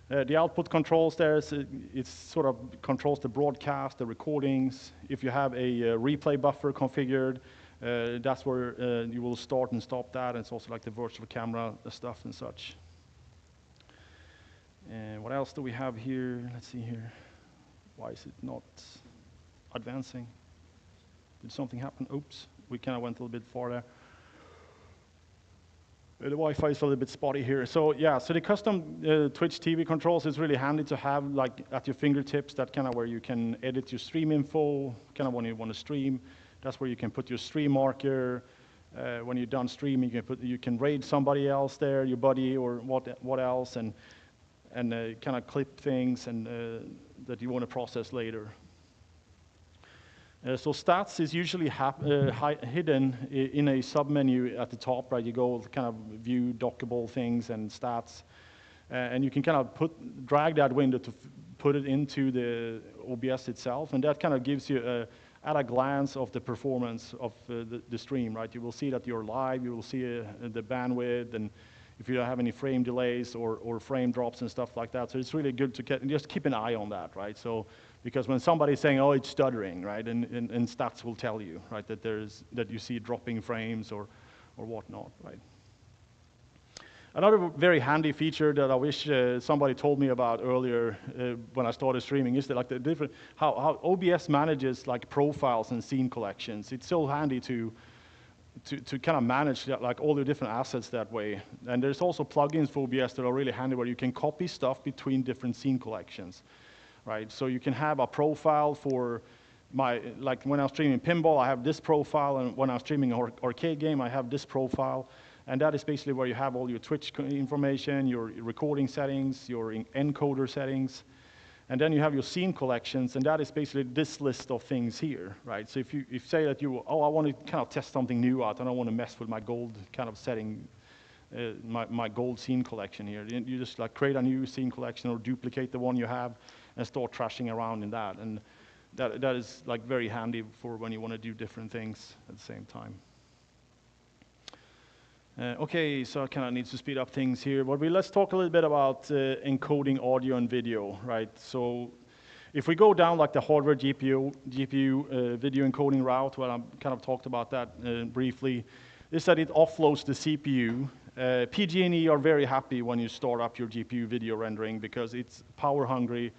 The output controls there, it sort of controls the broadcast, the recordings. If you have a replay buffer configured, that's where you will start and stop that. And it's also like the virtual camera stuff and such. What else do we have here? Let's see here. Why is it not advancing? Did something happen? Oops. We kind of went a little bit far there. The Wi-Fi is a little bit spotty here. So yeah, so the custom Twitch TV controls is really handy to have like at your fingertips. That kind of where you can edit your stream info, kind of when you want to stream. That's where you can put your stream marker. When you're done streaming, you can raid somebody else there, your buddy or what else, and kind of clip things and that you want to process later. So stats is usually hidden in a submenu at the top, right? You go kind of view dockable things and stats, and you can kind of drag that window to put it into the OBS itself, and that kind of gives you at a glance of the performance of the stream, right? You will see that you're live, you will see the bandwidth, and if you don't have any frame delays or frame drops and stuff like that. So it's really good to just keep an eye on that, right? So, because when somebody's saying, oh, it's stuttering, right, and stats will tell you, right, that you see dropping frames or whatnot, right. Another very handy feature that I wish somebody told me about earlier when I started streaming is that like the different how OBS manages like profiles and scene collections. It's so handy to kind of manage like all the different assets that way. And there's also plugins for OBS that are really handy where you can copy stuff between different scene collections. Right, so you can have a profile for like when I'm streaming Pinball, I have this profile, and when I'm streaming an arcade game, I have this profile, and that is basically where you have all your Twitch information, your recording settings, your encoder settings, and then you have your scene collections, and that is basically this list of things here, right? So if you say that I want to kind of test something new out, and I want to mess with my gold kind of setting, my gold scene collection here, you just like create a new scene collection or duplicate the one you have, and start trashing around in that. And that is like very handy for when you want to do different things at the same time. Okay, so I kind of need to speed up things here. But let's talk a little bit about encoding audio and video, right? So if we go down like the hardware GPU video encoding route, well, I kind of talked about that briefly, is that it offloads the CPU. PG&E are very happy when you start up your GPU video rendering because it's power hungry.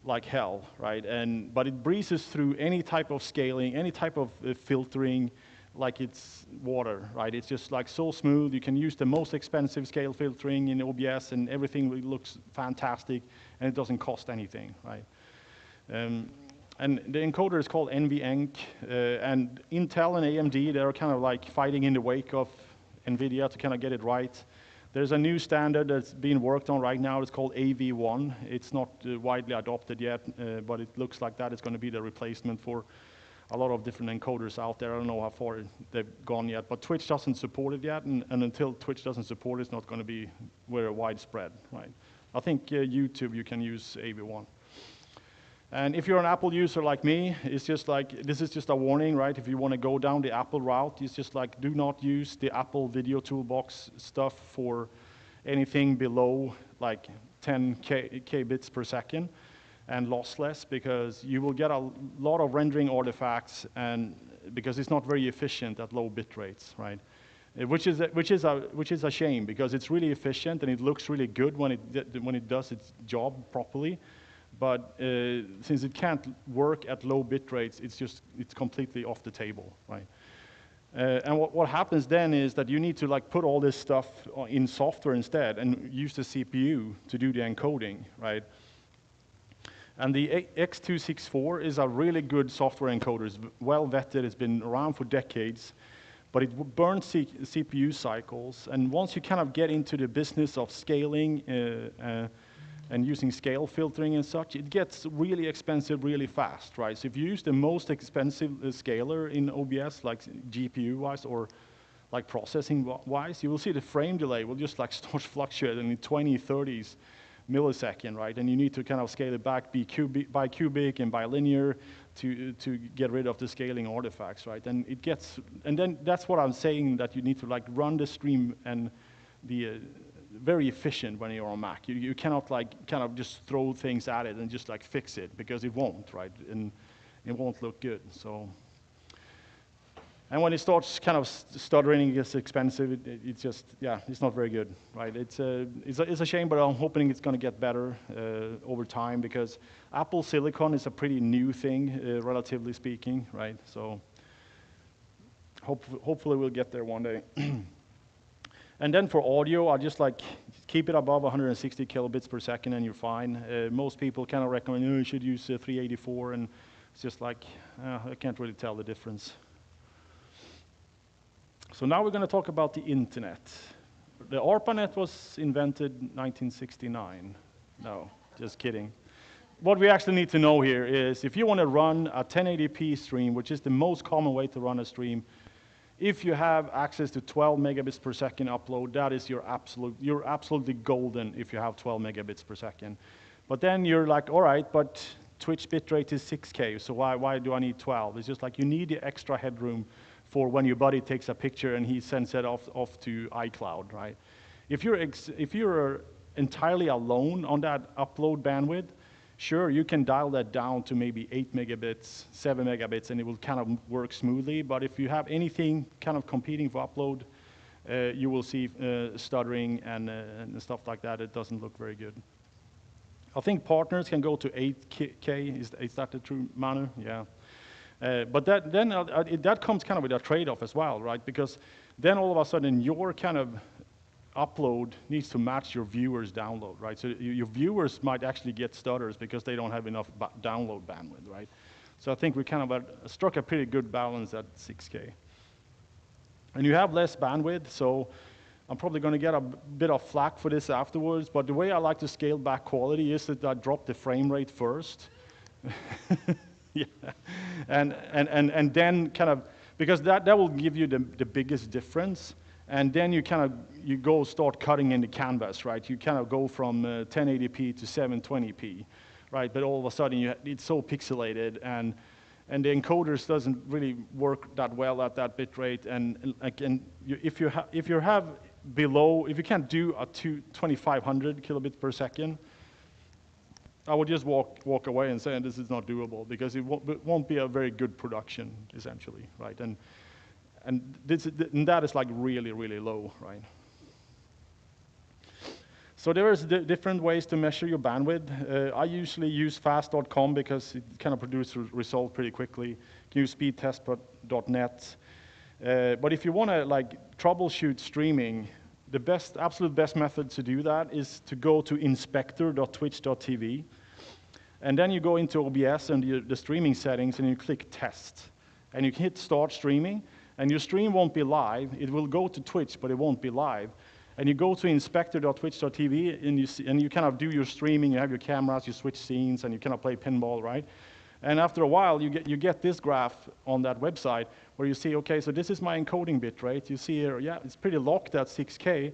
like hell, right? But it breezes through any type of scaling, any type of filtering, like it's water, right? It's just like so smooth. You can use the most expensive scale filtering in OBS, and everything looks fantastic, and it doesn't cost anything, right? And the encoder is called NVENC, and Intel and AMD, they're kind of like fighting in the wake of NVIDIA to kind of get it right. There's a new standard that's being worked on right now. It's called AV1. It's not widely adopted yet, but it looks like that is going to be the replacement for a lot of different encoders out there. I don't know how far they've gone yet, but Twitch doesn't support it yet, and until Twitch doesn't support it, it's not going to be very widespread, right? I think YouTube, you can use AV1. And if you're an Apple user like me, it's just like, this is just a warning, right? If you want to go down the Apple route, it's just like, do not use the Apple Video Toolbox stuff for anything below like 10 bits per second and lossless, because you will get a lot of rendering artifacts, and because it's not very efficient at low bit rates, right? Which is a shame, because it's really efficient and it looks really good when it does its job properly. But since it can't work at low bit rates, it's completely off the table, right? And what happens then is that you need to like put all this stuff in software instead and use the CPU to do the encoding, right? And the X264 is a really good software encoder. It's well vetted. It's been around for decades, but it burns CPU cycles. And once you kind of get into the business of scaling and using scale filtering and such, it gets really expensive really fast, right? So if you use the most expensive scaler in OBS, like GPU-wise or like processing-wise, you will see the frame delay will just like start fluctuating in 20, 30s millisecond, right? And you need to kind of scale it back by cubic and by linear to get rid of the scaling artifacts, right? And then that's what I'm saying, that you need to like run the stream and be very efficient when you're on Mac. You cannot like kind of just throw things at it and just like fix it, because it won't, right? And it won't look good. So, and when it starts kind of stuttering, it gets expensive. It's just, yeah, it's not very good, right? It's a shame, but I'm hoping it's going to get better over time, because Apple Silicon is a pretty new thing, relatively speaking, right? So hopefully we'll get there one day. And then for audio, I just like keep it above 160 kilobits per second and you're fine. Most people kind of recommend, you should use 384, and it's just like, I can't really tell the difference. So now we're going to talk about the internet. The ARPANET was invented 1969. No, just kidding. What we actually need to know here is, if you want to run a 1080p stream, which is the most common way to run a stream, if you have access to 12 megabits per second upload, that is you're absolutely golden if you have 12 megabits per second. But then you're like, all right, but Twitch bitrate is 6K, so why do I need 12? It's just like you need the extra headroom for when your buddy takes a picture and he sends it off to iCloud, right? If you're entirely alone on that upload bandwidth, sure, you can dial that down to maybe 8 megabits, 7 megabits, and it will kind of work smoothly. But if you have anything kind of competing for upload, you will see stuttering and stuff like that. It doesn't look very good. I think partners can go to 8K. Is that the true, Manu? Yeah. But that comes kind of with a trade-off as well, right? Because then all of a sudden your kind of upload needs to match your viewers' download, right? So your viewers might actually get stutters because they don't have enough download bandwidth, right? So I think we kind of struck a pretty good balance at 6K. And you have less bandwidth, so I'm probably going to get a bit of flack for this afterwards, but the way I like to scale back quality is that I drop the frame rate first. Yeah. And then kind of, because that will give you the biggest difference. And then you kind of, start cutting in the canvas, right? You kind of go from 1080p to 720p, right? But all of a sudden, it's so pixelated, and the encoders doesn't really work that well at that bit rate. And if you can't do a 2500 kilobits per second, I would just walk away and say this is not doable, because it won't be a very good production, essentially, right? And that is like really, really low, right? So there's different ways to measure your bandwidth. I usually use fast.com because it kind of produces results pretty quickly. You can use speedtest.net. But if you want to like troubleshoot streaming, the absolute best method to do that is to go to inspector.twitch.tv, and then you go into OBS and the streaming settings, and you click test, and you can hit start streaming, and your stream won't be live. It will go to Twitch, but it won't be live. And you go to inspector.twitch.tv, and you kind of do your streaming. You have your cameras, you switch scenes, and you kind of play pinball, right? And after a while, you get this graph on that website where you see, okay, so this is my encoding bit rate. You see here, yeah, it's pretty locked at 6K.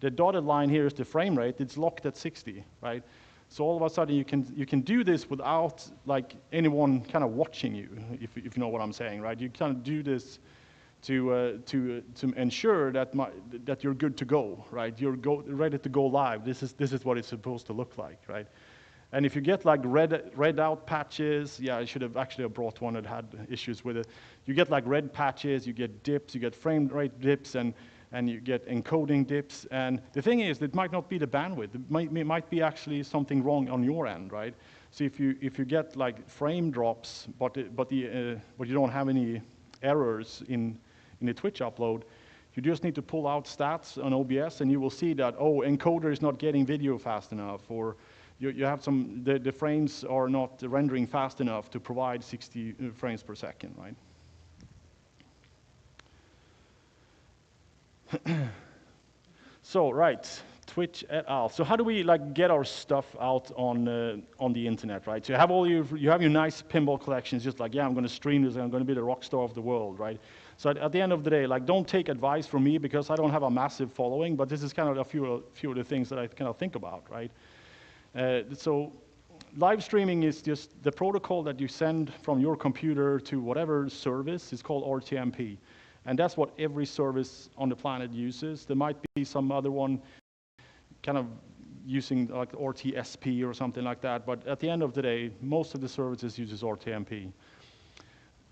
The dotted line here is the frame rate. It's locked at 60, right? So all of a sudden, you can do this without like anyone kind of watching you, if you know what I'm saying, right? You kind of do this to ensure that you're good to go, right? You're ready to go live. This is what it's supposed to look like, right? And if you get like red out patches, yeah, I should have actually brought one that had issues with it. You get like red patches, you get dips, you get frame rate dips, and you get encoding dips. And the thing is, it might not be the bandwidth. It might be actually something wrong on your end, right? So if you get like frame drops, but you don't have any errors in the Twitch upload, you just need to pull out stats on OBS, and you will see that, oh, encoder is not getting video fast enough, or you have the frames are not rendering fast enough to provide 60 frames per second, right? So, right, Twitch et al. So how do we like get our stuff out on the internet, right? So you have your nice pinball collections, just like, yeah, I'm going to stream this, and I'm going to be the rock star of the world, right? So at the end of the day, like, don't take advice from me because I don't have a massive following, but this is kind of a few of the things that I kind of think about, right? So live streaming is just the protocol that you send from your computer to whatever service is called RTMP. And that's what every service on the planet uses. There might be some other one kind of using like RTSP or something like that, but at the end of the day, most of the services uses RTMP.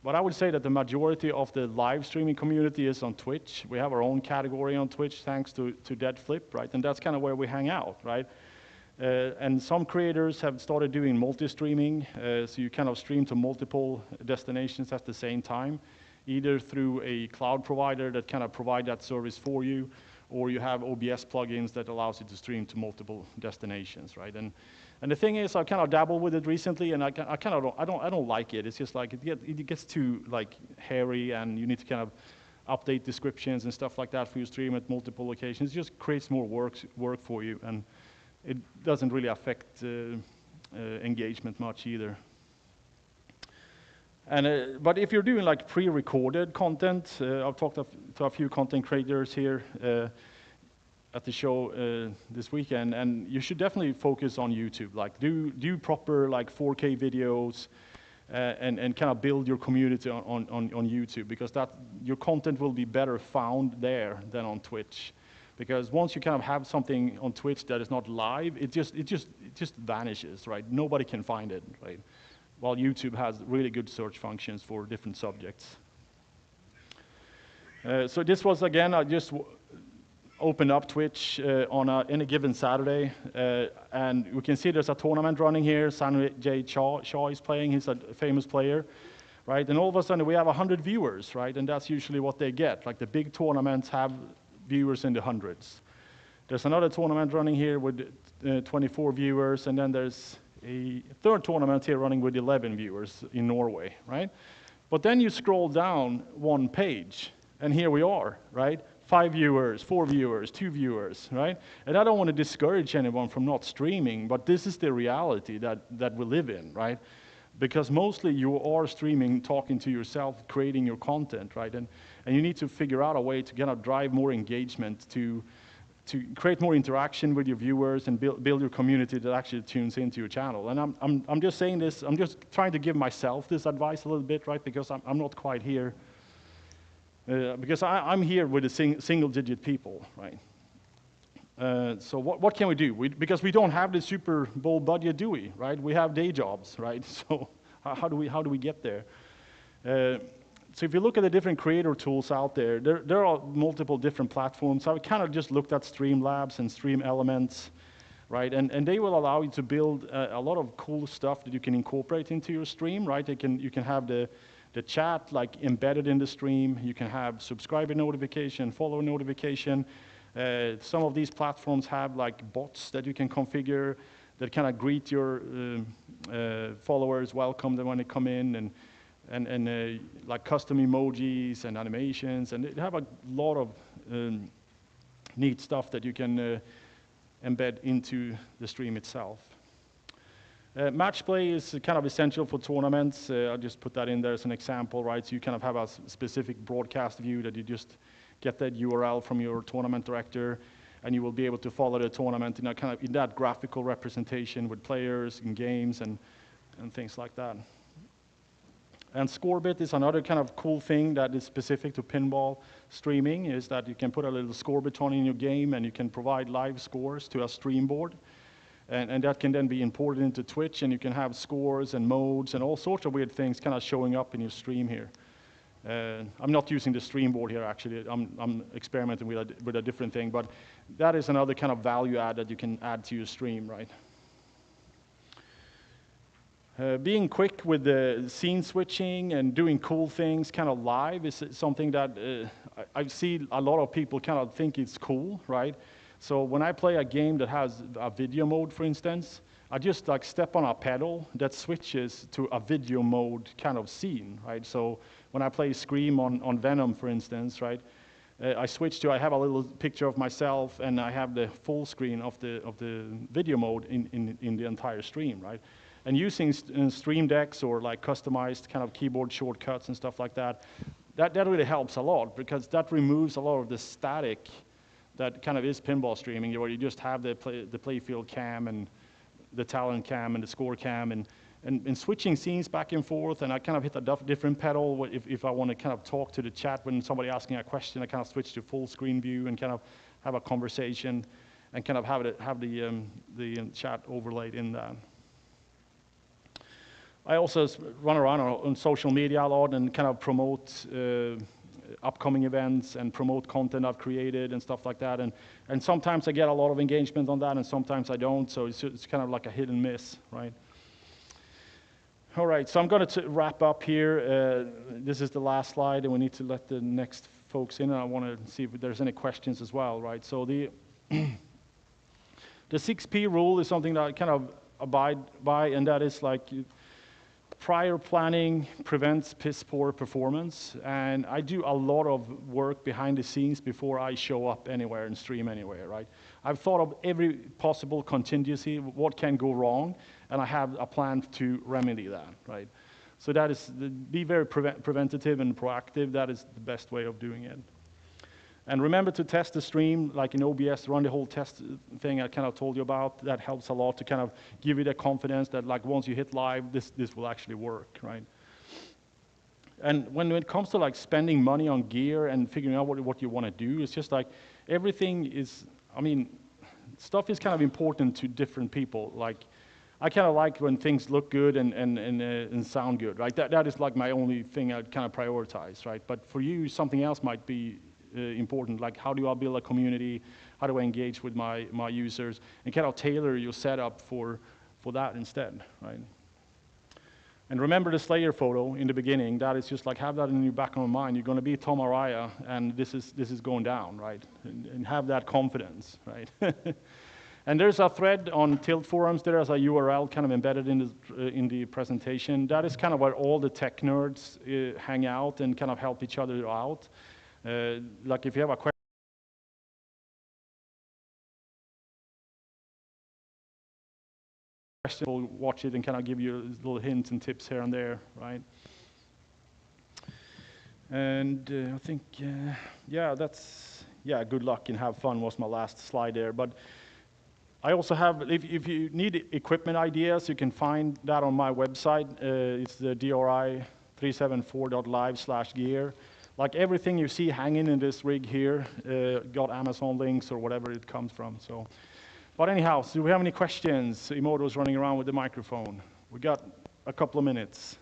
But I would say that the majority of the live streaming community is on Twitch. We have our own category on Twitch thanks to Dead Flip, right? And that's kind of where we hang out, right? And some creators have started doing multi-streaming, so you kind of stream to multiple destinations at the same time, either through a cloud provider that kind of provide that service for you, or you have OBS plugins that allows you to stream to multiple destinations, right? And the thing is, I kind of dabbled with it recently, and I don't like it. It's just like it gets too like hairy, and you need to kind of update descriptions and stuff like that for your stream at multiple locations. It just creates more work for you, and it doesn't really affect engagement much either. And but if you're doing like pre-recorded content, I've talked to a few content creators here at the show this weekend, and you should definitely focus on YouTube. Like do proper like 4K videos, and kind of build your community on YouTube, because your content will be better found there than on Twitch. Because once you kind of have something on Twitch that is not live, it just vanishes, right? Nobody can find it, right? While YouTube has really good search functions for different subjects. So this was, again, I just opened up Twitch on any given Saturday, and we can see there's a tournament running here. Sanjay Shaw is playing. He's a famous player, right? And all of a sudden we have 100 viewers, right? And that's usually what they get. Like the big tournaments have viewers in the hundreds. There's another tournament running here with 24 viewers, and then there's a third tournament here running with 11 viewers in Norway, right? But then you scroll down one page, and here we are, right? 5 viewers, 4 viewers, 2 viewers, right? And I don't want to discourage anyone from not streaming, but this is the reality that we live in, right? Because mostly you are streaming, talking to yourself, creating your content, right? And you need to figure out a way to kind of drive more engagement, to create more interaction with your viewers, and build your community that actually tunes into your channel. And I'm just saying this, I'm just trying to give myself this advice a little bit, right? Because I'm not quite here. Because I'm here with the single-digit people, right? So what can we do? Because we don't have the Super Bowl budget, do we? Right? We have day jobs, right? So how do we get there? So if you look at the different creator tools out there, there are multiple different platforms. I kind of just looked at Streamlabs and Stream Elements, right? And they will allow you to build a lot of cool stuff that you can incorporate into your stream, right? You can have the chat like embedded in the stream. You can have subscriber notification, follower notification. Some of these platforms have like bots that you can configure that kind of greet your followers, welcome them when they come in, and like custom emojis and animations, and they have a lot of neat stuff that you can embed into the stream itself. Match play is kind of essential for tournaments. I'll just put that in there as an example, right? So you kind of have a specific broadcast view that you just get that URL from your tournament director, and you will be able to follow the tournament in a kind of in that graphical representation with players and games and things like that. And Scorebit is another kind of cool thing that is specific to pinball streaming, is that you can put a little score button in your game and you can provide live scores to a stream board. And that can then be imported into Twitch, and you can have scores and modes and all sorts of weird things kind of showing up in your stream here. I'm not using the stream board here, actually. I'm experimenting with a different thing, but that is another kind of value add that you can add to your stream, right? Being quick with the scene switching and doing cool things kind of live is something that I see a lot of people kind of think it's cool, right? So when I play a game that has a video mode, for instance, I just like step on a pedal that switches to a video mode kind of scene, right? So when I play Scream on Venom, for instance, right, I have a little picture of myself, and I have the full screen of the video mode in the entire stream, right? And using stream decks or like customized kind of keyboard shortcuts and stuff like that, that really helps a lot, because that removes a lot of the static that kind of is pinball streaming, where you just have the playfield cam and the talent cam and the score cam and switching scenes back and forth. And I kind of hit a different pedal if I want to kind of talk to the chat when somebody asking a question. I kind of switch to full screen view and kind of have a conversation and kind of have the chat overlaid in that. I also run around on social media a lot and kind of promote upcoming events and promote content I've created and stuff like that. And sometimes I get a lot of engagement on that, and sometimes I don't. So it's kind of like a hit and miss, right? All right, so I'm going to wrap up here. This is the last slide, and we need to let the next folks in. And I want to see if there's any questions as well, right? So the 6P rule is something that I kind of abide by, and that is like prior planning prevents piss poor performance, and I do a lot of work behind the scenes before I show up anywhere and stream anywhere, right? I've thought of every possible contingency, what can go wrong, and I have a plan to remedy that, right? So that is, be very preventative and proactive. That is the best way of doing it. And remember to test the stream, like in OBS, run the whole test thing I kind of told you about. That helps a lot to kind of give you the confidence that like once you hit live, this will actually work, right? And when it comes to like spending money on gear and figuring out what you want to do, it's just like everything is, I mean, stuff is kind of important to different people. Like, I kind of like when things look good and sound good, right? That is like my only thing I'd kind of prioritize, right? But for you, something else might be important, like how do I build a community, how do I engage with my users, and kind of tailor your setup for that instead, right? And remember the Slayer photo in the beginning. That is just like, have that in your back of your mind. You're going to be Tom Araya, and this is going down, right? And have that confidence, right? And there's a thread on Tilt forums. There is a URL kind of embedded in the presentation. That is kind of where all the tech nerds hang out and kind of help each other out. Like if you have a question, we'll watch it and kind of give you little hints and tips here and there, right? And I think, yeah, good luck and have fun was my last slide there. But I also have, if you need equipment ideas, you can find that on my website. It's the dri374.live/gear. Like everything you see hanging in this rig here, got Amazon links or whatever it comes from. So, but anyhow, so do we have any questions? Emoto's running around with the microphone. We got a couple of minutes.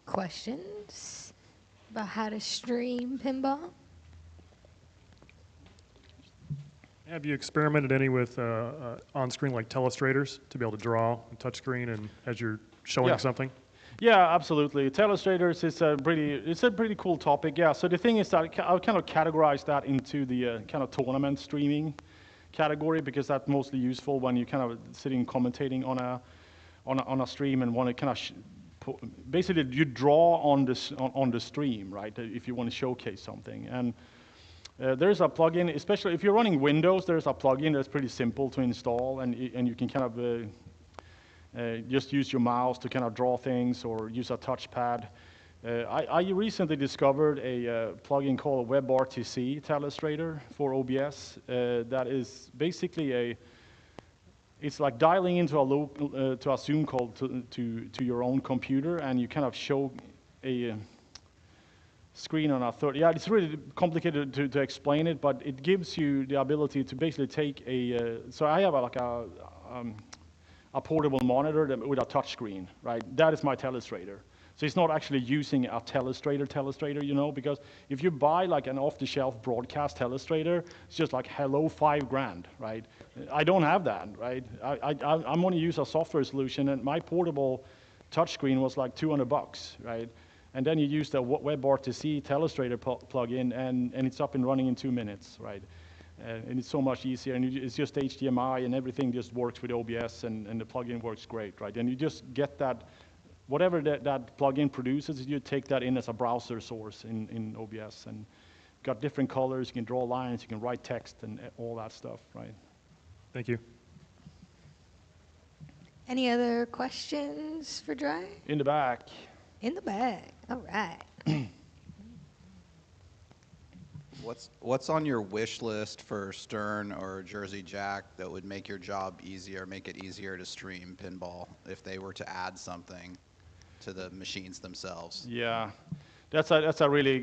Questions about how to stream pinball? Have you experimented any with on-screen like telestrators to be able to draw a touchscreen and as you're showing Yeah. something? Yeah, absolutely. Telestrators is a pretty cool topic. Yeah. So the thing is that I'll kind of categorize that into the kind of tournament streaming category because that's mostly useful when you kind of sitting commentating on a stream and want to kind of basically you draw on the stream, right? If you want to showcase something. And there's a plugin, especially if you're running Windows. There's a plugin that's pretty simple to install, and you can kind of just use your mouse to kind of draw things or use a touchpad. I recently discovered a plugin called WebRTC Telestrator for OBS that is basically it's like dialing into to a Zoom call to your own computer, and you kind of show a screen on a third. Yeah, it's really complicated to explain it, but it gives you the ability to basically take so I have a portable monitor with a touch screen, right? That is my telestrator. So it's not actually using a telestrator, you know, because if you buy like an off-the-shelf broadcast telestrator, it's just like, hello, $5,000, right? I don't have that, right? I'm going to use a software solution, and my portable touchscreen was like $200, right? And then you use the WebRTC Telestrator plugin, and it's up and running in 2 minutes, right? And it's so much easier, and it's just HDMI, and everything just works with OBS, and the plugin works great, right? And you just get that, whatever that plugin produces, you take that in as a browser source in OBS, and got different colors, you can draw lines, you can write text, and all that stuff, right? Thank you. Any other questions for Dry? In the back. In the bag. All right. What's on your wish list for Stern or Jersey Jack that would make your job easier, make it easier to stream pinball if they were to add something to the machines themselves? Yeah, that's a really